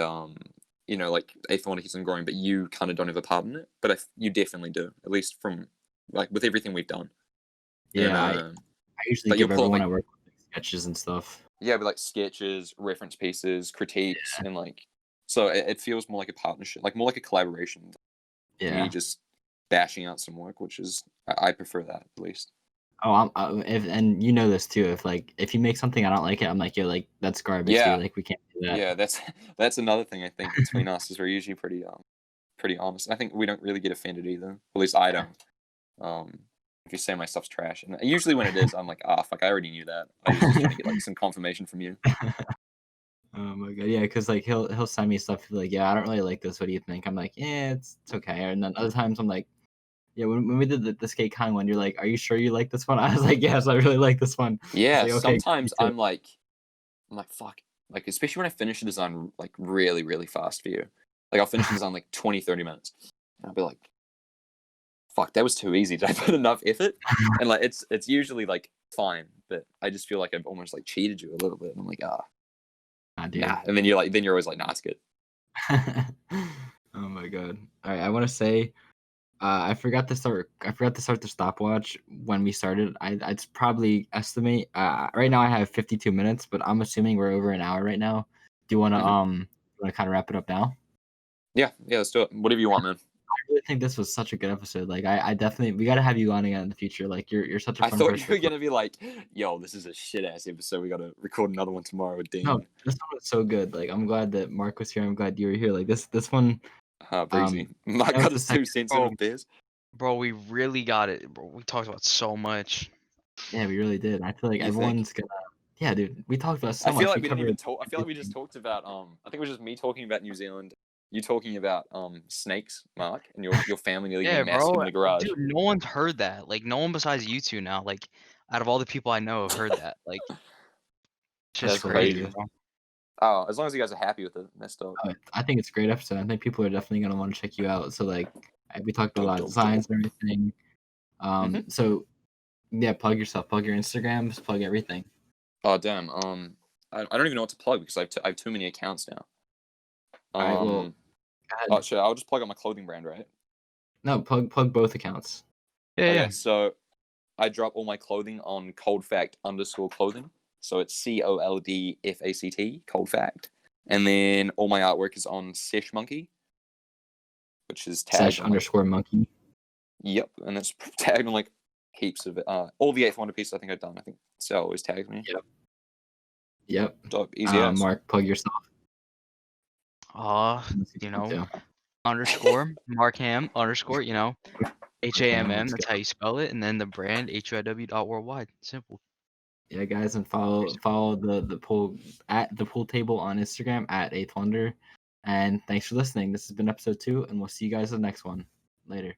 you know, like 8th Wonder keeps on growing, but you kind of don't have a part in it. But you definitely do, at least from like with everything we've done. Yeah, And, I usually but you'll give pull everyone like I work with sketches and stuff. yeah, but like sketches, reference pieces, critiques, and like so it feels more like a partnership, like more like a collaboration. Yeah. Me just bashing out some work, which is I prefer that at least. Oh, if and you know this too. If you make something I don't like it, I'm like, yo, like that's garbage, Yeah. dude. Like we can't do that. Yeah, that's another thing I think between us is we're usually pretty honest. I think we don't really get offended either. At least I don't. If you say my stuff's trash, and usually when it is, I'm like, ah, fuck, I already knew that. I was just trying to get like some confirmation from you. Oh my god, yeah, because like he'll send me stuff like, yeah, I don't really like this. What do you think? I'm like, yeah, it's okay. And then other times I'm like, yeah, when we did the skate con one, you're like, are you sure you like this one? I was like, yes, I really like this one. Yeah, like, okay, sometimes I'm like, fuck, like especially when I finish a design like really really fast for you, like I'll finish a design like 20-30 minutes, and I'll be like, fuck, that was too easy. Did I put enough effort? And like it's usually like fine, but I just feel like I've almost like cheated you a little bit. And I'm like, dude. nah. And then you're always like, nah, it's good. Oh my god. All right, I want to say, I forgot to start the stopwatch when we started. I'd probably estimate. Right now I have 52 minutes, but I'm assuming we're over an hour right now. Do you want to kind of wrap it up now? Yeah, let's do it. Whatever you want, man. I really think this was such a good episode. Like I definitely we gotta have you on again in the future. Like you're such a I fun thought person. you were gonna be like, yo, this is a shit ass episode. We gotta record another one tomorrow with Dean. No, this one was so good. Like I'm glad that Mark was here. I'm glad you were here. Like this one. Breezy. Mark got his 2 cents in on Bears. Bro, we really got it, bro. We talked about so much. Yeah, we really did. I feel like everyone's gonna. Yeah, dude, we talked about so much. I feel like we didn't covered even talk. I feel like we just talked about. I think it was just me talking about New Zealand. You talking about snakes, Mark, and your family nearly Yeah, getting massacred bro. in the garage. Dude, no one's heard that. Like, no one besides you two now. Like, out of all the people I know have heard that. Like, it's just That's crazy, crazy. bro. Oh, as long as you guys are happy with it, that's dope. I think it's a great episode. I think people are definitely gonna want to check you out. So like, we talked about a lot of designs and everything. So yeah, plug yourself, plug your Instagrams, plug everything. Oh damn. I don't even know what to plug because I have too many accounts now. All right, well, go ahead. Sure. I'll just plug out my clothing brand, right? No, plug both accounts. Yeah. So I drop all my clothing on coldfact_clothing. So it's COLDFACT, Cold Fact. And then all my artwork is on Sesh Monkey, which is tagged Sesh_monkey. Yep, and it's tagged on like heaps of it. All the 8th Wonder pieces I think I've done. I think Sal always tags me. Yep. Dope, easy ass. Mark, plug yourself. You know, _ Mark Ham _ you know, HAMM. That's how you spell it, and then the brand HUIW.worldwide. Simple. Yeah, guys, and follow the pool table on Instagram at 8THWNDR. And thanks for listening. This has been episode 2, and we'll see you guys in the next one. Later.